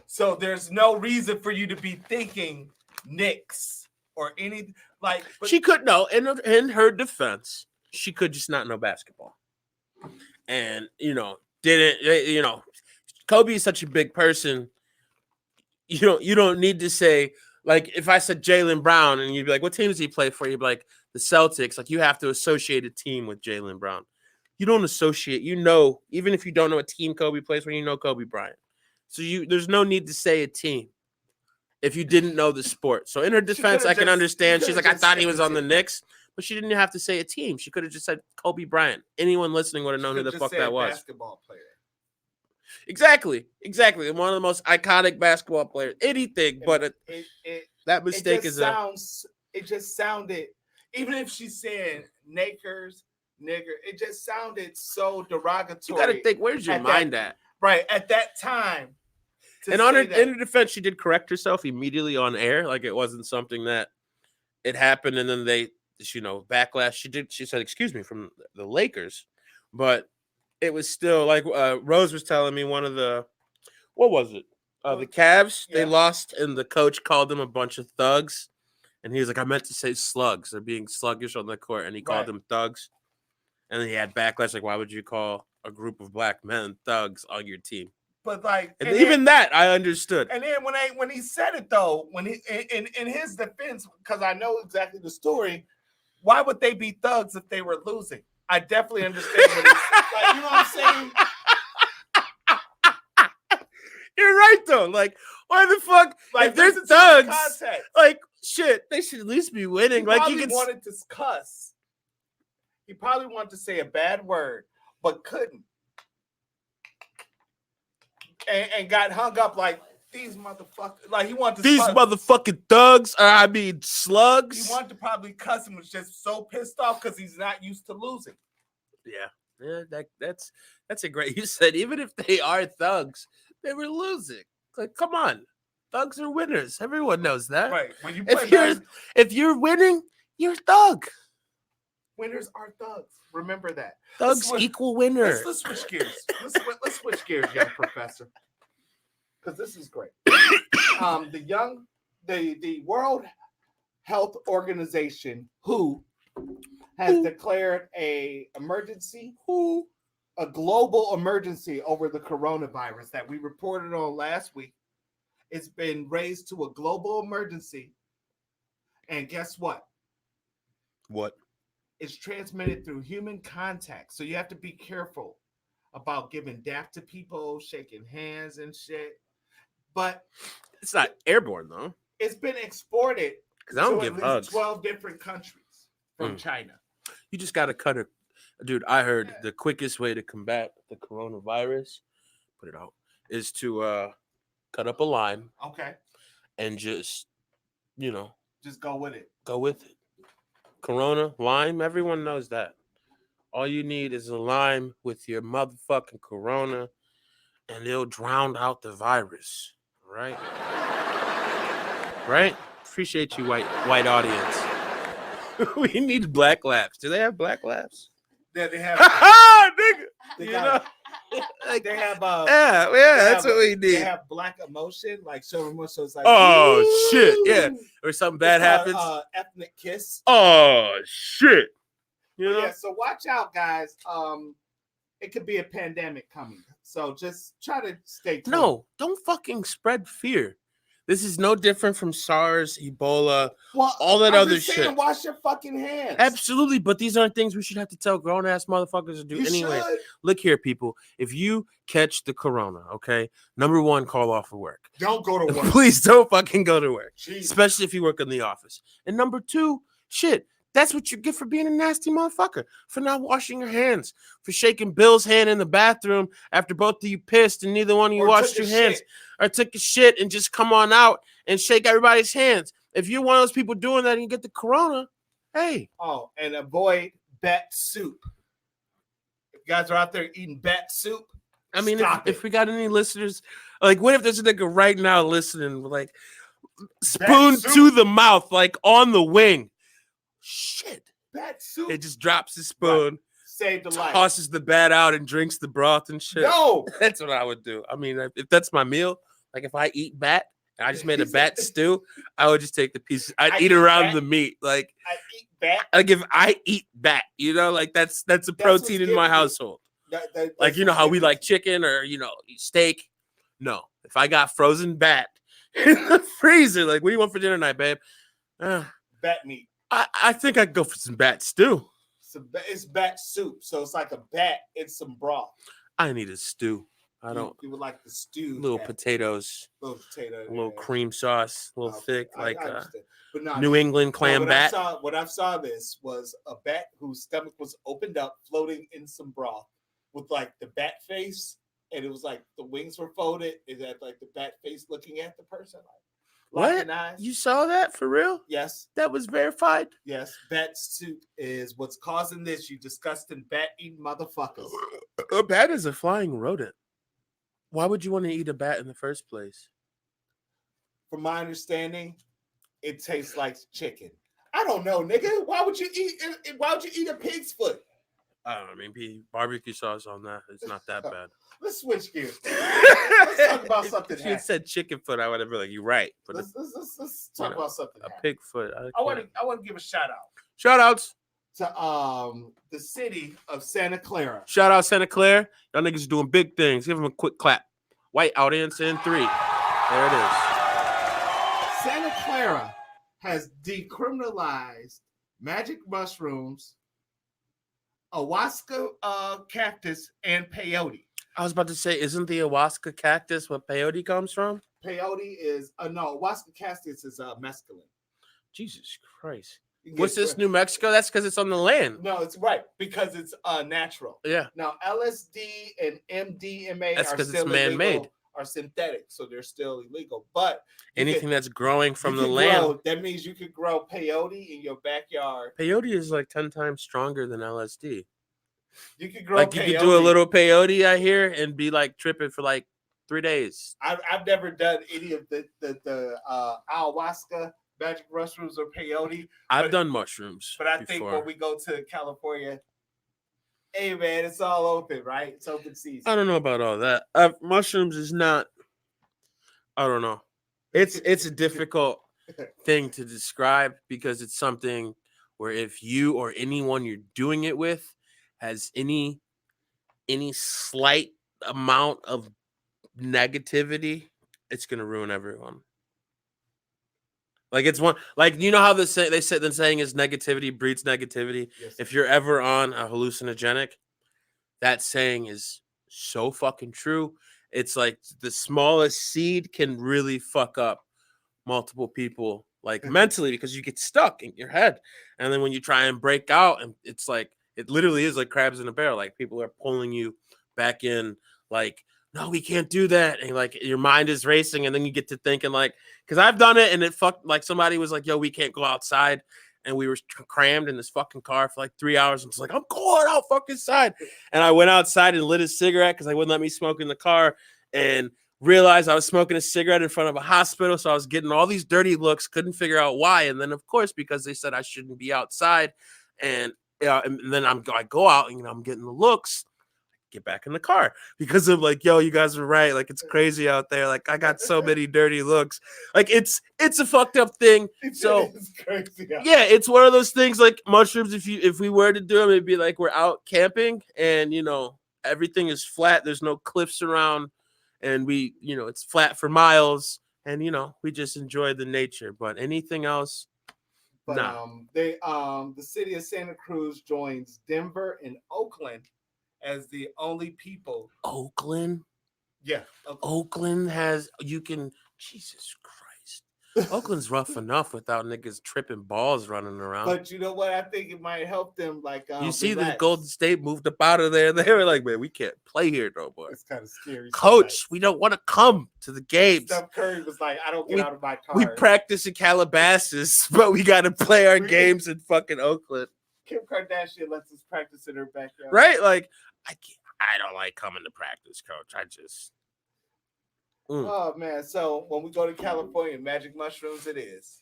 so there's no reason for you to be thinking Knicks or any like. But She could know. In her defense, she could just not know basketball, and didn't. Kobe is such a big person. You don't need to say, like, if I said Jaylen Brown and you'd be like, what team does he play for? You'd be like, the Celtics. Like, you have to associate a team with Jaylen Brown. You don't associate, even if you don't know what team Kobe plays for, Kobe Bryant. So there's no need to say a team if you didn't know the sport. So in her defense, I can understand. She's like, I thought he was on the Knicks, but she didn't have to say a team. She could have just said Kobe Bryant. Anyone listening would have known who the fuck that was. Basketball player. Exactly. One of the most iconic basketball players. Anything, but that mistake is It just sounded, even if she said nakers, nigger, it just sounded so derogatory. you got to think, where's your mind at? Right at that time. And in her defense, she did correct herself immediately on air. Like it wasn't something that it happened and then they, backlash. She said, excuse me, from the Lakers, but it was still like Rose was telling me what was it? The Cavs, they lost and the coach called them a bunch of thugs. And he was like, I meant to say slugs. They're being sluggish on the court. And he called them thugs. And then he had backlash. Like, why would you call a group of black men thugs on your team? But like, and even that I understood. And then when he said it though, when he in his defense, because I know exactly the story, why would they be thugs if they were losing? I definitely understand. Like, you know what I'm saying? You're right though. Like, why the fuck? Like, if they're thugs, like shit, they should at least be winning. Like, you can wanted to cuss. He probably wanted to say a bad word, but couldn't. And got hung up like these motherfuckers. Like he wanted to these motherfucking thugs, or I mean slugs. He wanted to probably cuss him, was just so pissed off because he's not used to losing. Yeah, that's a great. You said even if they are thugs, they were losing. Like, come on. thugs are winners. Everyone knows that. Right. When you play If you're winning, you're a thug. winners are thugs. Remember that. Thugs equal winner. Let's switch gears. Let's switch gears, young professor. Because this is great. The World Health Organization, WHO, has declared a global emergency over the coronavirus that we reported on last week. It's been raised to a global emergency. And guess what? What? It's transmitted through human contact. So you have to be careful about giving dap to people, shaking hands and shit. But it's not airborne, though. It's been exported because I don't to give at hugs. least 12 different countries from China. You just got to cut it. Dude, I heard the quickest way to combat the coronavirus, put it out, is to cut up a lime. Okay. And just, just go with it. Go with it. Corona, lime, everyone knows that. All you need is a lime with your motherfucking corona, and it'll drown out the virus. Right? Right? Appreciate you, white audience. We need black labs. Do they have black labs? Yeah, they have. Nigga. They You got, like, they have. yeah, that's what we need. They have black emotion, like show emotion. So it's like, oh woo! shit, yeah. Or something bad happens. Ethnic kiss. Oh shit. You know? Yeah. So watch out, guys. It could be a pandemic coming. So just try to stay tuned. No, don't fucking spread fear. This is no different from SARS, Ebola, all that other shit. Wash your fucking hands. Absolutely, but these aren't things we should have to tell grown-ass motherfuckers to do anyways. Look here, people. If you catch the corona, okay, number one, call off of work. Don't go to work. Please don't fucking go to work, Jeez. Especially if you work in the office. And number two, shit, that's what you get for being a nasty motherfucker, for not washing your hands, for shaking Bill's hand in the bathroom after both of you pissed and neither one of you washed your hands. Or took a shit and just come on out and shake everybody's hands. If you're one of those people doing that and you get the corona, hey. Oh, and avoid bat soup. If you guys are out there eating bat soup, I mean, if we got any listeners, like, what if there's a nigga right now listening, like, spoon to the mouth, like, on the wing? Shit. Bat soup. It just drops the spoon. Right. Save the life. Tosses the bat out and drinks the broth and shit. No. That's what I would do. I mean, if that's my meal, like if I eat bat, and I just made a bat stew, I would just take the pieces. I'd eat around the meat. Like I eat bat. I eat bat. Like that's a protein in my household. Like you know how we like chicken or steak. No, if I got frozen bat in the freezer, like what do you want for dinner tonight, babe? Bat meat. I think I'd go for some bat stew. It's bat soup, so it's like a bat in some broth. I need a stew. I don't. You would like the stew. Little potatoes. A little cream sauce. A little thick, I but no, New England clam bat. What I saw this was a bat whose stomach was opened up, floating in some broth, with like the bat face, and it was like the wings were folded. Is that like the bat face looking at the person? What? You saw that for real? Yes. That was verified? Yes. Bat soup is what's causing this, you disgusting bat-eating motherfuckers. A bat is a flying rodent. Why would you want to eat a bat in the first place? From my understanding, it tastes like chicken. I don't know, nigga. Why would you eat a pig's foot? I don't know. I mean, barbecue sauce on that. It's not that bad. Let's switch gears. Let's talk about something. If you had said chicken foot, I would have been like, you're right. But let's talk about something. A pig foot. I want to give a shout out. Shout outs to the city of Santa Clara. Shout out Santa Clara. Y'all niggas doing big things. Give them a quick clap. White audience in 3. There it is. Santa Clara has decriminalized magic mushrooms, ayahuasca cactus, and peyote. I was about to say, isn't the ayahuasca cactus what peyote comes from? Peyote is no, ayahuasca cactus is mescaline. Jesus Christ. What's this, New Mexico? That's because it's on the land. No, it's right, because it's natural. Yeah. Now, LSD and MDMA that's because it's man-made. Are synthetic, so they're still illegal. But anything that's growing from the land. That means you could grow peyote in your backyard. Peyote is like 10 times stronger than LSD. You could grow like peyote. You could do a little peyote, I hear, and be like tripping for like 3 days. I've never done any of the ayahuasca, magic mushrooms, or peyote. I've done mushrooms, but I before. think when we go to California, hey man, it's all open, right? It's open season. I don't know about all that. Mushrooms is not. I don't know. It's a difficult thing to describe because it's something where if you or anyone you're doing it with has any slight amount of negativity, it's gonna ruin everyone. Like it's one, like you know how they said the saying is negativity breeds negativity. Yes. If you're ever on a hallucinogenic, that saying is so fucking true. It's like the smallest seed can really fuck up multiple people, like mentally, because you get stuck in your head. And then when you try and break out, and it's like it literally is like crabs in a barrel. Like people are pulling you back in, like, no, we can't do that. And like your mind is racing, and then you get to thinking, like, because I've done it and it fucked, like somebody was like, yo, we can't go outside. And we were crammed in this fucking car for like 3 hours. And it's like, I'm going out fucking side. And I went outside and lit a cigarette because they wouldn't let me smoke in the car, and realized I was smoking a cigarette in front of a hospital. So I was getting all these dirty looks, couldn't figure out why. And then, of course, because they said I shouldn't be outside. And then I go out and I'm getting the looks. Get back in the car because of like, yo, you guys are right. Like, it's crazy out there. Like, I got so many dirty looks. Like, it's a fucked up thing. So It's crazy. yeah, it's one of those things like mushrooms. If we were to do them, it'd be like we're out camping and everything is flat. There's no cliffs around, and it's flat for miles, and we just enjoy the nature. But anything else, But nah. the city of Santa Cruz joins Denver and Oakland as the only people. Oakland. Yeah. Oakland has Jesus Christ. Oakland's rough enough without niggas tripping balls running around. But you know what? I think it might help them. Like you see, relax. the Golden State moved up out of there. They were like, man, we can't play here no more. It's kind of scary. Coach, we don't want to come to the games. Steph Curry was like, I don't get out of my car. We practice in Calabasas, but we got to play our games in fucking Oakland. Kim Kardashian lets us practice in her backyard. Right? Like, I don't like coming to practice, Coach. I just. Oh man! So when we go to California, magic mushrooms, it is.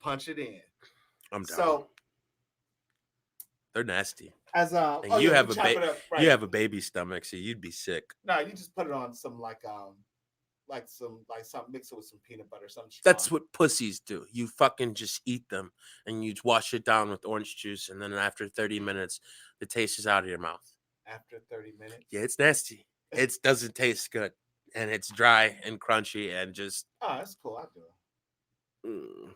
Punch it in. I'm down. So they're nasty. As and you have a baby stomach, so you'd be sick. No, you just put it on some something, mix it with some peanut butter, something. That's what pussies do. You fucking just eat them and you wash it down with orange juice, and then after 30 minutes, the taste is out of your mouth. After 30 minutes? Yeah, it's nasty. It doesn't taste good, and it's dry and crunchy and just. Oh, that's cool. I'll do it.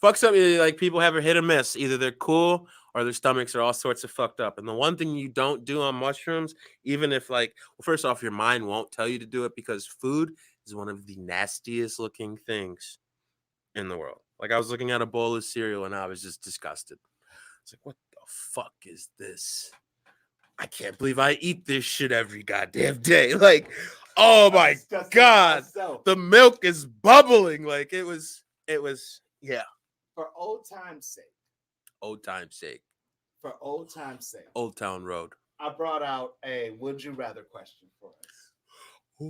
Fuck something like people have a hit or miss. Either they're cool or their stomachs are all sorts of fucked up. And the one thing you don't do on mushrooms, even if first off, your mind won't tell you to do it because food is one of the nastiest looking things in the world. Like I was looking at a bowl of cereal and I was just disgusted. It's like, what the fuck is this? I can't believe I eat this shit every goddamn day. Like, oh my God, the milk is bubbling. Like it was, yeah. For old time's sake. Old time's sake. For old time's sake. Old Town Road. I brought out a would you rather question for us. Oh,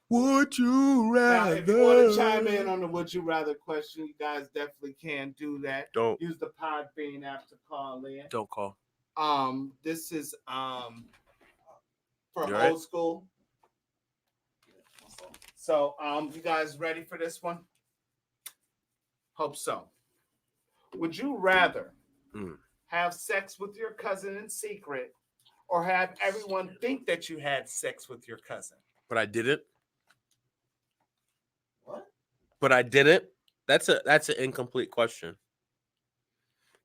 would you rather? Now, if you want to chime in on the would you rather question, you guys definitely can do that. Don't use the Podbean app to call in. Don't call. This is for you old school. So, you guys ready for this one? Hope so. Would you rather have sex with your cousin in secret or have everyone think that you had sex with your cousin? But I didn't. What? But I didn't. That's an incomplete question.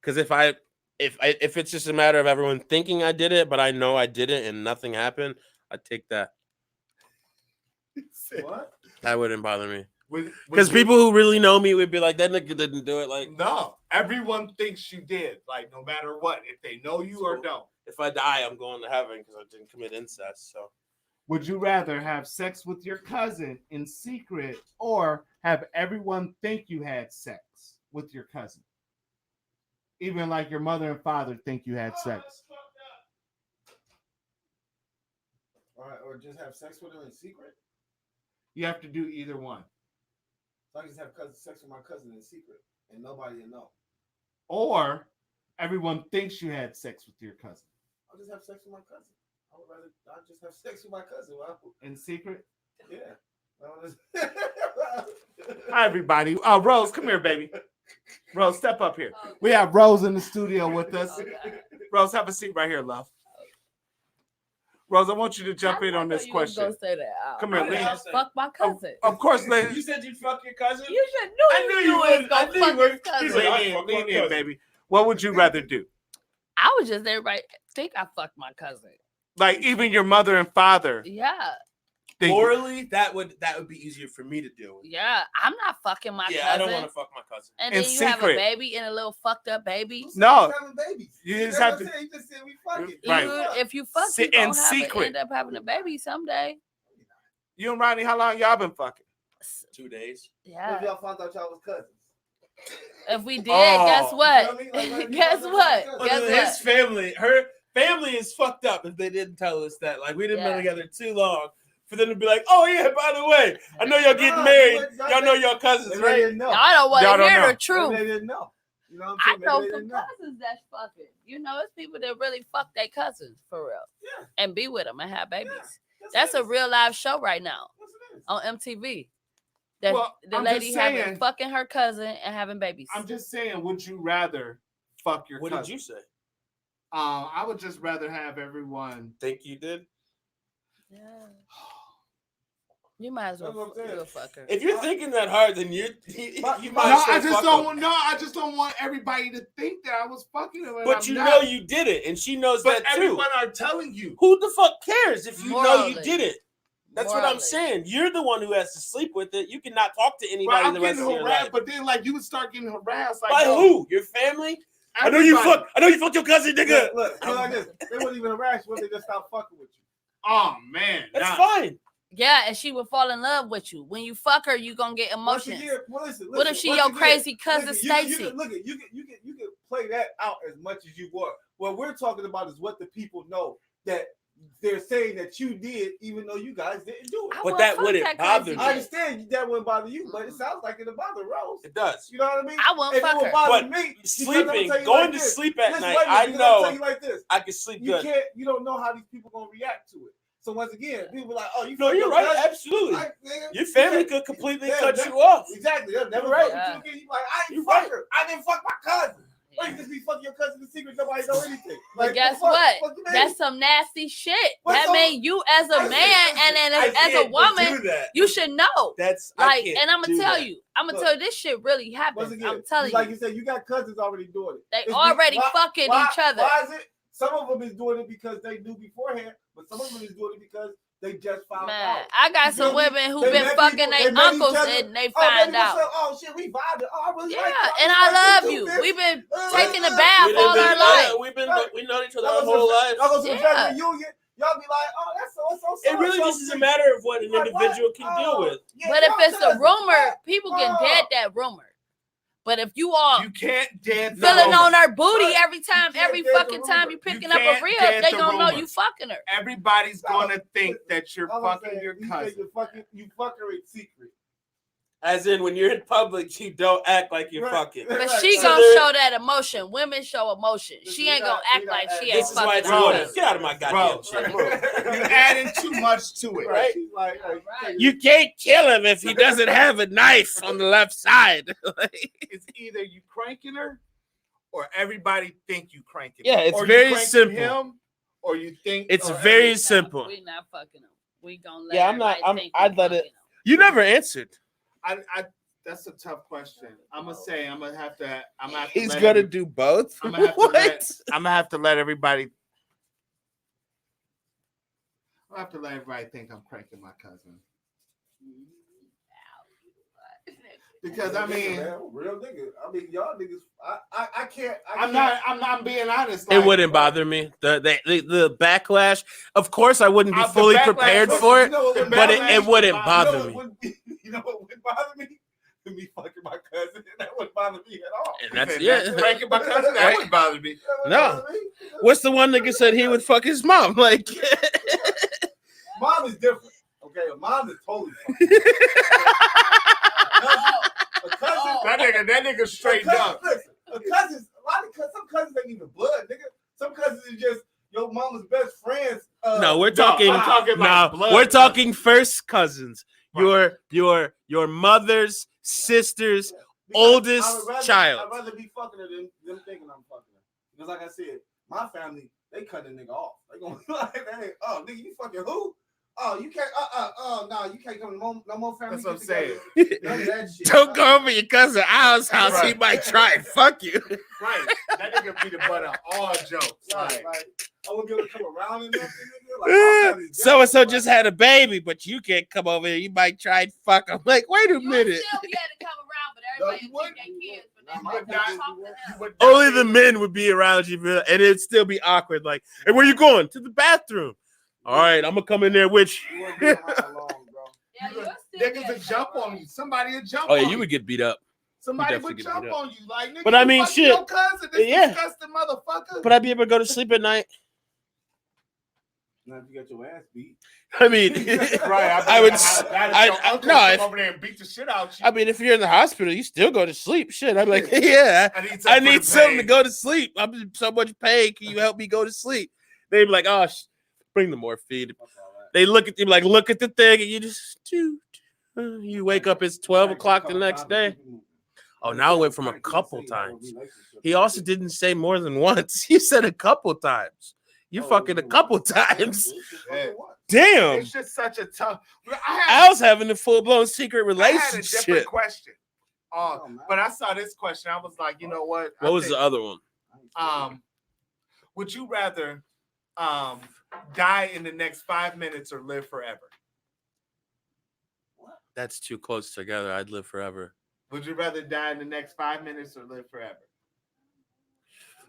Because if it's just a matter of everyone thinking I did it, but I know I didn't and nothing happened, I'd take that. What? That wouldn't bother me. Because people who really know me would be like, that nigga didn't do it. Like, no, everyone thinks you did. Like, no matter what, if they know you or don't. If I die, I'm going to heaven because I didn't commit incest. So, would you rather have sex with your cousin in secret or have everyone think you had sex with your cousin? Even like your mother and father think you had sex. Or just have sex with her in secret. You have to do either one. So I just have sex with my cousin in secret, and nobody will know. Or everyone thinks you had sex with your cousin. I'll just have sex with my cousin. I would rather not just have sex with my cousin. In secret? Yeah. Hi, everybody. Rose, come here, baby. Rose, step up here. We have Rose in the studio with us. Okay. Rose, have a seat right here, love. Rose, I want you to jump in on this question. Gonna say that. Come here, I ladies. fuck my cousin. Of course, ladies. You said you'd fuck your cousin? You should knew you was gonna fuck his cousin. Lean in, baby. What would you rather do? I would just everybody think I fucked my cousin. Like even your mother and father. Yeah. Morally, that would be easier for me to deal with. Yeah. I'm not fucking my cousin. Yeah, I don't want to fuck my cousin. And In then you have a secret. baby and a little fucked up baby. No. Having babies. You just have to. You just said we fucking. Right. If you fuck, Sit you in gonna secret. end up having a baby someday. You and Rodney, how long y'all been fucking? 2 days. What if Yeah. y'all found out y'all was cousins? If we did, Oh. guess what? You know what I mean? Like, Guess what? Look, Guess His what? family, her family is fucked up if they didn't tell us that. Like we didn't been Yeah. together too long for them to be like, oh yeah, by the way, I know y'all getting married. Y'all know your cousins, Maybe they right? didn't know. Y'all don't want Y'all to don't hear know. the truth. Maybe they didn't know. You know what I I'm saying? know Maybe they some didn't know. cousins that's fucking. You know, it's people that really fuck their cousins for real. Yeah. And be with them and have babies. Yeah, That's a it is. real live show right now Yes, it is. on MTV. That Well, the I'm lady just having saying- fucking her cousin and having babies. I'm just saying, would you rather fuck your What cousin? did you say? I would just rather have everyone. Think you did? Yeah. You might as well That's what I'm do a saying. fucker. If you're thinking that hard, then you But- might No, as well I just fuck don't him. want. No, I just don't want everybody to think that I was fucking him. and But I'm you not. know you did it, and she knows But that too. everyone are telling you. Who the fuck cares if you know you Morally. did it? That's what I'm Morally. saying. You're the one who has to sleep with it. You cannot talk to Well, anybody I'm the rest getting of your harassed, life. but then like you would start getting harassed. Like, By yo, who? Your family? I know you everybody. fucked your cousin, nigga. Look, like this. They wouldn't even harass you. They just stop fucking with you. Oh man, That's nah. fine. Yeah, and she would fall in love with you. When you fuck her, you gonna get Once emotions. again, well, listen, What if she once your again, crazy cousin listen, Stacy? You can play that out as much as you want. What we're talking about is what the people know that they're saying that you did, even though you guys didn't do it. I But wouldn't that fuck wouldn't that bother crazy me. I bitch. understand that wouldn't bother you, but it sounds like it'll bother Rose. It does. You know what I mean? I won't If it fuck would her. bother But me, because sleeping, I'm gonna tell you going like to this. sleep at Listen, night, wait a minute, I because I'm gonna tell know you like this. I can sleep You good. don't know how these people gonna react to it. So once again, people like, oh, you No, fucked you're your right. cousin? Absolutely. Like, nigga, Your family yeah. could completely Yeah, cut that- you off. Exactly. They'll never You're right. fuck with you again. You like, I You're ain't fuck right. her. I didn't fuck my cousin. Or Yeah. you just be fucking your cousin in secret. Nobody know anything. But Like, guess fuck, what? fuck you mean? That's some nasty shit. What's That so- mean you as a Listen, man listen, and then I as a can't woman, do that. you should know. That's Like, I can't and I'm gonna do tell that. you, I'm gonna Look. tell you, this shit really Once happens. again, I'm telling like you, you said, you got cousins already doing it. they It's already why- fucking why- each other. Why is it? Some of them is doing it because they knew beforehand, but some of them is doing it because they just found Man, out. I got You some feel me? women who They been met fucking people- their they met each uncles other. and they Oh, find baby, out. what's up? Oh shit, we vibed. Oh, I really Yeah, like you. and really I like love too, you. bitch. We've been Uh, taking a uh, bath We done all been- our life. We've known each other Y'all our go whole to- lives. Y'all go to the Yeah. family reunion. Y'all be like, oh, that's so. It really just is a matter of what an individual can deal with. But if it's a rumor, people can dead that rumor. But if you all You can't dance. feeling the on rumor. her booty Right. every time, You can't every dance the fucking time rumor. you You picking up a can't rib, dance they the gonna know rumor. you fucking her. Everybody's No, gonna think that you're All I'm fucking saying, your you say cousin. you fuck her in secret. As in, when you're in public, you don't act like you're Right. fucking. But Right, she right. gonna So show that emotion. Women show emotion. Listen, She we ain't gonna not- act we like not she acting- ain't This is why fucking it's her Bro. order. cousin. Get out of my goddamn Bro. chair. You're adding too much to it. Right? She's like, hey, Right. You can't kill him if he doesn't have a knife on the left side. It's either you cranking her, or everybody think you cranking. Yeah, her. it's Or you very cranking simple. Him, or you think It's or very every- simple. We not fucking them. We gonna let Yeah, I'm not- everybody think I'd we let it- fucking 'em. You never answered. I that's a tough question. I'm gonna say I'm gonna have to. He's let gonna every- do both. I'm gonna have to What? I'm gonna have to let everybody. I have to let everybody think I'm cranking my cousin. Because I mean, man, real nigga. I mean, y'all niggas. I can't. I'm being honest. It wouldn't bother me. The backlash. Of course, I wouldn't be The fully backlash- prepared listen, for it, You know what would but bother me? it wouldn't You know bother what me. wouldn't be- You know what would bother me? Me fucking my cousin. That wouldn't bother me at all. And that's Yeah, yeah. cranking my cousin. That Right. wouldn't bother me. That wouldn't No. bother me. What's the one nigga said he would fuck his mom? Like, Mom is different. Okay, mom is totally fucking a cousin. That nigga straight up. Listen, some cousins ain't even blood, nigga. Some cousins is just your mama's best friends. No, we're talking. I'm talking like blood we're cousins. talking first cousins. Your mother's sister's oldest child. I'd rather be fucking her than them thinking I'm fucking her. Because like I said, my family, they cut the nigga off. They gonna like that. Oh, nigga, you fucking who? Oh, you can't. No, you can't come to no more family. That's what I'm saying. None of that shit. Don't go over your cousin Al's house. Right. He might try and fuck you. Right. That nigga be the butt of all jokes. Right, Like, I won't be able to come around and nothing, nigga. Like, my family's So and so different, just had a baby, but you can't come over here. You might try and fuck him. Like, wait a You would minute. still be able to come around, but No, everybody you would keep wouldn't. their kids, but You they would might not. not talk to them. you would not Only be- the men would be around you, and it'd still be awkward. Like, hey, where you going? To the bathroom. All right, I'm gonna come in there with You you. won't be around long, bro. Yeah, you would still be Niggas able would to jump come on around. you. Somebody would jump Oh yeah, on you would get beat up. Somebody definitely would get jump beat up. on you. Like, nigga, But I you mean, fucking shit. your cousin, this Yeah. disgusting motherfucker. But I'd be able to go to sleep at night. Now if you got your ass beat. I mean, Right, I would. no, No, come over there and beat the shit out you. I mean, if you're in the hospital, you still go to sleep. Shit, I'm like, yeah, I need something to go to sleep. I'm in so much pain. Can you help me go to sleep? They'd be like, oh, bring the morphine. They look at you like, look at the thing, and you just, you wake up, it's 12 o'clock the next day. Oh, now it went from a couple times. He also didn't say more than once. He said a couple times. You fucking a couple times. Damn. It's just such a tough. I I was having a full-blown secret had a relationship. different question. But I saw this question. I was like, you know what? What was the other one? Would you rather die in the next 5 minutes or live forever? That's too close together. I'd live forever. Would you rather die in the next 5 minutes or live forever?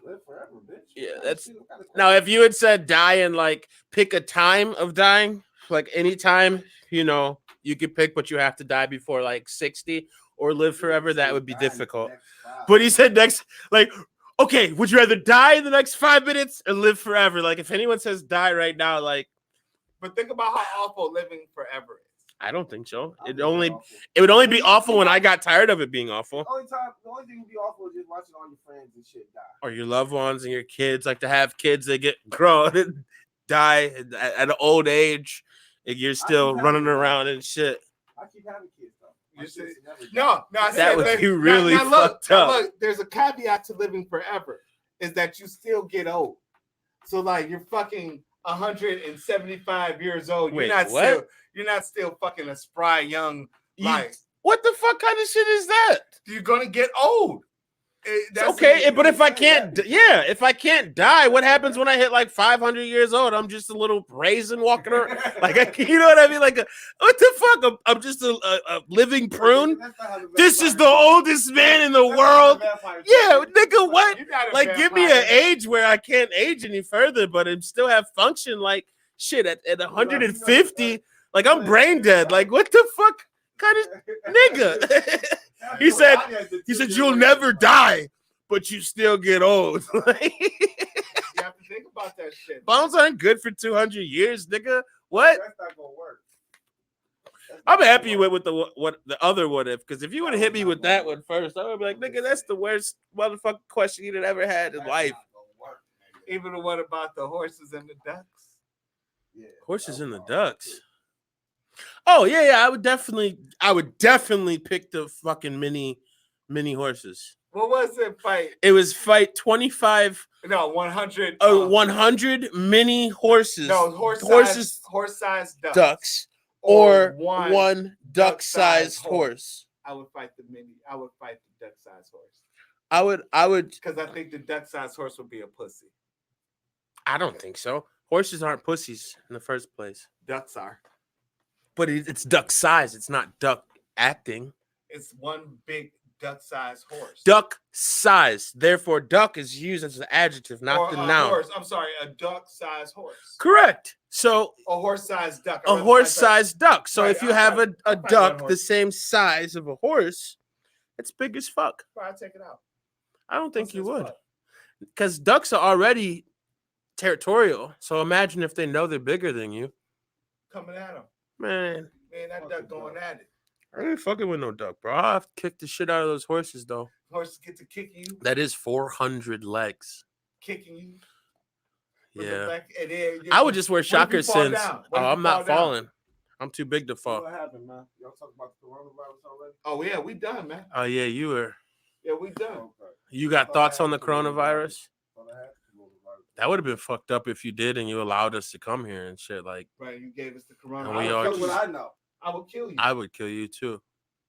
Live forever, bitch. Yeah, that's now. If you had said die and like pick a time of dying, like any time, you know, you could pick, but you have to die before like 60 or live forever. That would be difficult. But he said next, like, okay, would you rather die in the next 5 minutes or live forever? Like, if anyone says die right now, like, But think about how awful living forever is. I don't think so. It would only be awful when I got tired of it being awful. The only thing would be awful is just watching all your friends and shit die. Or your loved ones and your kids, like to have kids that get grown and die at an old age, and you're still running around and shit. I keep having kids though. My You kids see- never die. No, I That said would live- be really now look, fucked up. Look, there's a caveat to living forever, is that you still get old. So like you're fucking 175 years old. Wait, You're not still fucking a spry young. Like What the fuck kind of shit is that? you're gonna get old. That's Okay, but if I can't, if I can't die, what happens when I hit like 500 years old? I'm just a little raisin walking around, like you know what I mean? Like, what the fuck? I'm just a living prune. That's not how the This is the vampires- oldest man in the that's not how world. the vampires Yeah, do it. nigga, what? You're not a Like, give me an vampire. age where I can't age any further, but I still have function. Like, shit, at 150, like I'm brain dead. Like, what the fuck kind of nigga? He said, you'll never die, but you still get old. Like, You have to think about that shit. bones aren't good for 200 years, nigga. What? That's not gonna work. That's I'm not happy gonna with the other what if, because if you would have hit me with that one first, I would be like, nigga, that's the worst motherfucking question you'd have ever had in That's life. not gonna work, nigga. Even the one about the horses and the ducks. Yeah, Horses that and the was ducks. Oh yeah, I would definitely pick the fucking mini horses. What was it? Fight? It was fight 25 No, 100. 100 mini horses. No, horse-sized ducks. or one one duck-sized horse. I would fight the duck-sized horse. I would Because I think the duck-sized horse would be a pussy. I don't think so. Horses aren't pussies in the first place. Ducks are. But it's duck size. It's not duck acting. It's one big duck-sized horse. Duck size. Therefore, duck is used as an adjective, not Or the a noun. Horse. I'm sorry, a duck-sized horse. Correct. So A horse-sized duck. a horse-sized duck. So Right, if you I'll have fight- a I'll fight that duck the horse. same size of a horse, it's big as fuck. I'll take it out. I don't think What's you this would. fuck? Because ducks are already territorial. So imagine if they know they're bigger than you. coming at him. Man, That duck going at it. I ain't fucking with no duck, bro. I've kicked the shit out of those horses, though. Horses get to kicking you. That is 400 legs. Kicking you. Yeah. I would just wear shocker since. Oh, I'm not falling. I'm too big to fall. What happened, man? Y'all talking about the coronavirus already? Oh, yeah, we done, man. Oh, yeah, you were. Yeah, we done. Okay. You got thoughts on the coronavirus? That would have been fucked up if you did and you allowed us to come here and shit. Like, Right, you gave us the And we coronavirus. all What I know. I would kill you. I would kill you too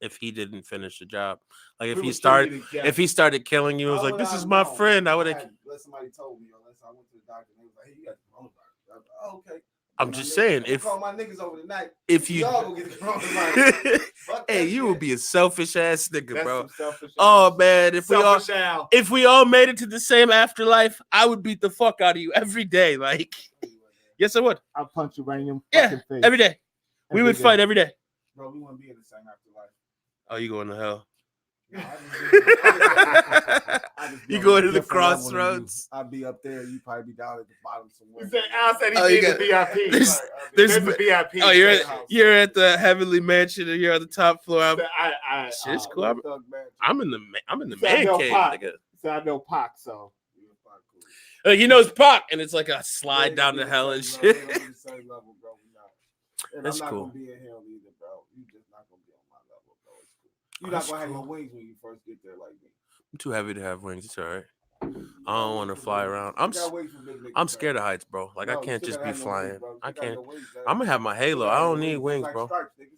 if he didn't finish the job. Like, if We he would started, kill you together. if he started killing you, it was How like, would this I is my know? friend. I would have. Unless somebody told me, unless I went to the doctor and they was like, hey, you got the coronavirus. I was like, oh, okay. I'm just saying, I'm if call my niggas over tonight. if you, Y'all go get the coronavirus. Fuck hey, that you would shit. be a selfish ass nigga, That's bro. some selfish Oh ass. man, Selfish Al. if we all made it to the same afterlife, I would beat the fuck out of you every day. Like, yes, I would. I'll punch you right in your Yeah, fucking face. every day. We would day. fight every day. Bro, we wouldn't be in the same afterlife. Oh, you going to hell? No, I just be You on go a to the different level than you. crossroads. I'd be up there. You probably be down at the bottom somewhere. He said, Al said he Oh, you did the got- VIP. There's- There's there's- a VIP. Oh, you're steakhouse. you're at the heavenly mansion and you're on the top floor. I Shit's cool. I'm in the Said man no cave, pot. nigga. So I know Pac, so He knows Pac, and it's like a slide down to hell and shit. That's I'm not cool. gonna be in hell either, bro. You just not gonna be on my level, bro. It's cool. You're not That's gonna have cool. no wings when you first get there like me. I'm too heavy to have wings. It's all right. I don't want to fly around. I'm scared of heights, bro. Like, I can't just be flying. I can't. I'm gonna have my halo. I don't need wings, bro. It's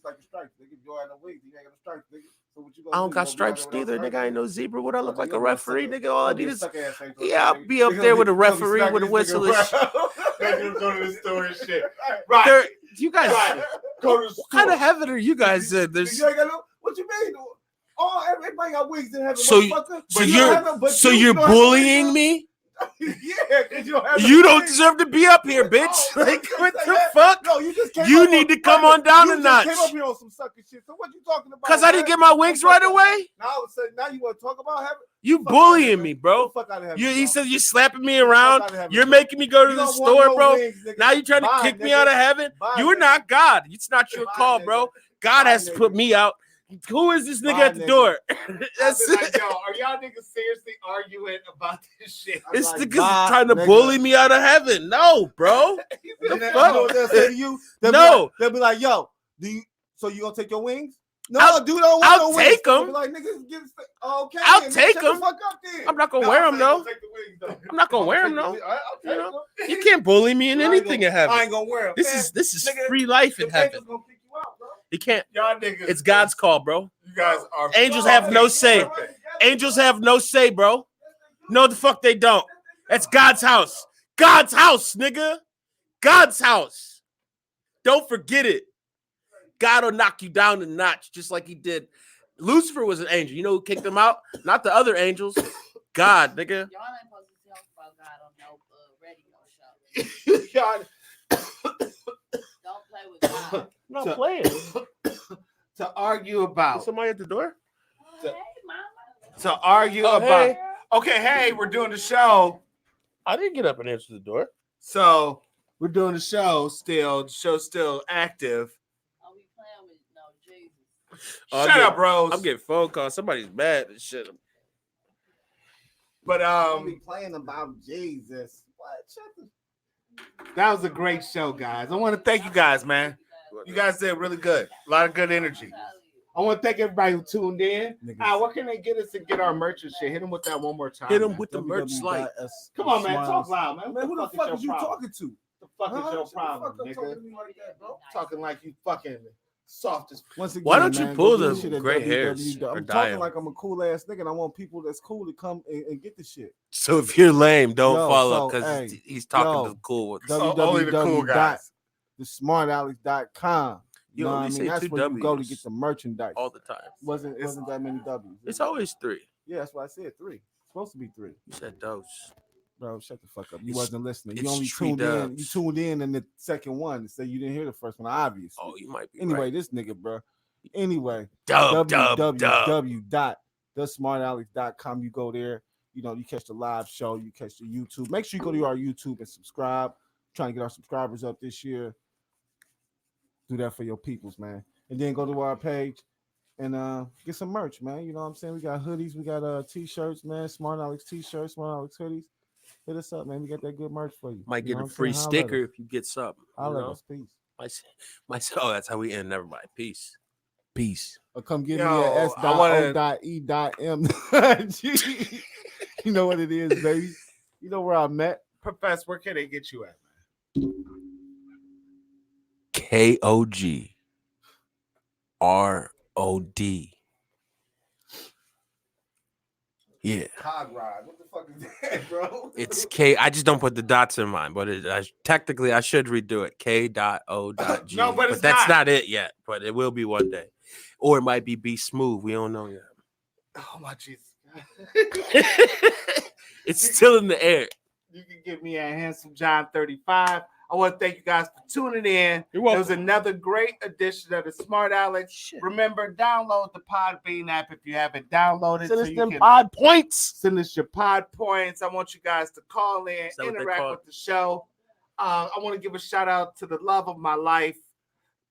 like the stripes, nigga. If you don't have no wings, you ain't got no stripes, nigga. So what you gonna I don't do? got You gonna be stripes out there either, without nigga. I ain't no stripes? zebra. What I look Oh, like nigga, a you gonna referee, suck- nigga. All I you need gonna is suck ass ain't yeah, I'll nigga. be up You there gonna with a be- you gonna be referee smacking with a this whistle nigga and shit. Then you go to the store and shit. Right. There- You guys, Right. Go to the store. what kind of heaven are you guys in? There's You ain't got no. What you mean? Oh, everybody got wings in heaven. So- motherfucker. so But you you're don't have no- but so you you're don't have no bullying wings, me. bro. Yeah, because you don't have no You don't wings. deserve to be up here, bitch. No, Like, don't what say the that. fuck? No, you just came You up need to come on down a you notch. just came up here on some sucker shit. So what you talking about? Cause I didn't man? get my wings right away. Now all of a sudden, now you want to talk about heaven? You Fuck outta here, bullying man. me, bro. Fuck out of heaven, You bro. he said you're slapping me Fuck around. outta heaven, You're bro. making me go to You the don't want store, no bro. wings, nigga. Now you trying to Bye, kick me nigga. out of heaven? Bye, You are nigga. not God. It's not your Bye, call, nigga. bro. God Bye, has to put nigga. me out. Who is this nigga Bye, at the nigga. door? I'd That's be like, it. yo, are y'all niggas seriously arguing about this shit? I'm This like, nigga's bye, trying to nigga. bully me out of heaven. No, bro. And The then, fuck? you know what they'll say to you? They'll No. be like, they'll be like, yo, do you? So you gonna take your wings? No, I'll- dude, don't want I'll no wings. take They'll 'em. be like, niggas, give. Okay, I'll then, take shut the 'em. fuck up, then. I'm not gonna No, wear I'm them saying though. go take the wings, though. I'm not gonna wear them I'll though. take the- You know? I'll You take can't bully me in them. anything in I heaven. ain't gonna wear them. This is nigga, free life in the heaven. angels gonna kick you out, bro. You can't. Y'all niggas. It's God's call, bro. You guys are. Angels have no say. Angels have no say, bro. No, the fuck they don't. That's God's house. God's house, nigga. God's house. Don't forget it. God will knock you down a notch, just like he did. Lucifer was an angel. You know who kicked him out? Not the other angels. God, nigga. Y'all ain't supposed to talk about God on no radio show. Y'all, Don't play with God. I'm not So- playing. to argue Is about. somebody at the door? Hey, mama. To argue Oh, about. hey. Okay, hey, we're doing the show. I didn't get up and answer the door. So we're doing the show still. The show's still active. Are we playing with no Jesus? Oh, Shut up, bros. I'm getting phone calls. Somebody's mad and shit. But I'll be playing about Jesus. What? Shut the. that was a great show, guys. I want to thank you guys, man. You guys did really good. A lot of good energy. I want to thank everybody who tuned in. What can they get us to get our merch and shit? Hit them with that one more time. Hit him man. with the merch light. Come on, man. Talk loud, man. Man, who the fuck is you problem? talking to? The fuck is Huh? your Shut the problem, fuck up nigga? talking to me like that, bro. Talking like you fucking soft as. Once again, Why don't you man, pull go get the shit at gray www. hairs or I'm dye talking 'em? like I'm a cool ass nigga, and I want people that's cool to come and get the shit. So if you're lame, don't Yo, follow so, because hey, he's talking yo, to the cool ones. Only the cool guys. thesmartalecs.com. You know what I only mean? say That's two where you go to W's get the merchandise. all the time. Wasn't that many W's? It's always 3. Yeah, that's why I said 3. It's supposed to be 3. You said dose. Bro, shut the fuck up. You It's- wasn't listening. You it's only three tuned in. You dubs. tuned in the second one. So you didn't hear the first one, obviously. Oh, you might be Anyway, right. this nigga, bro. Anyway, Dub. www.thesmartalecs.com. You go there. You know, you catch the live show. You catch the YouTube. Make sure you go to our YouTube and subscribe. Trying to get our subscribers up this year. do that for your peoples, man. And then go to our page and get some merch, man. You know what I'm saying? We got hoodies, we got t-shirts, man. Smartalecs t-shirts, Smartalecs hoodies. Hit us up, man. We got that good merch for you. Might You get know a what I'm free saying? sticker if you get something. I'll let us. Peace. Oh, that's how we end. Never mind. Peace. Peace. Or come give Yo, me a S.O.E.M. You know what it is, baby. You know where I'm at. Professor, where can they get you at, man? KOGROD. Yeah. Cog ride. What the fuck is that, bro? It's K. I just don't put the dots in mine, but technically I should redo it. K.O.G. No, but it's that's not it yet. But it will be one day, or it might be smooth. We don't know yet. Oh my Jesus! It's still in the air. You can get me at Handsome John 35. I want to thank you guys for tuning in. You're welcome. It was another great edition of the Smart Alex. Shit. Remember, download the Podbean app if you haven't downloaded. Send us you them can pod points. Send us your pod points. I want you guys to call in, Is that what they interact call with the show. I want to give a shout out to the love of my life,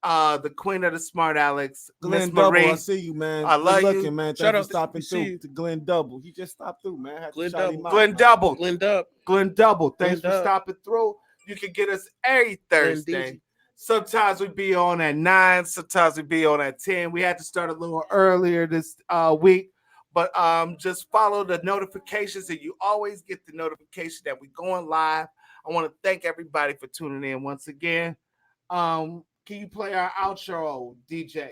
the queen of the Smart Alex, Miss Glenn Double, Marie. I see you, man. I love Good you. looking, man. Shout Thanks out for stopping to see through you. to Glenn Double. He just stopped through, man. Had to Glenn shout Double. him out, Glenn man. Double. Glenn Dub. Glenn Double. Thanks Glenn for Dub. stopping through. You can get us every Thursday. Deezy. Sometimes we be on at 9, sometimes we be on at 10. We had to start a little earlier this week, but just follow the notifications and you always get the notification that we're going live. I want to thank everybody for tuning in once again. Can you play our outro, DJ?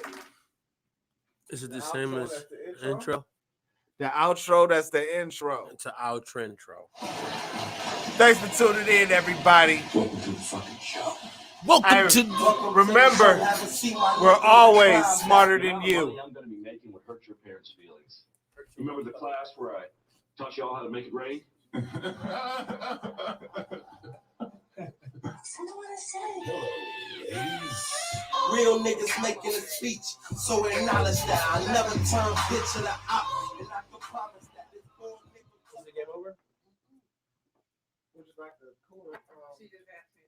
Is it the same as intro? The outro, that's the intro. It's an outro intro. Thanks for tuning in, everybody. Welcome to the fucking show. Welcome to Remember, we're always smarter than you. I'm going to be making would hurt your parents' feelings. Remember the class where I taught y'all how to make it rain? Real niggas making a speech, so acknowledge that I never turn bitch to the op. And I can promise that this bull nigga. Is the game over? She just asked me.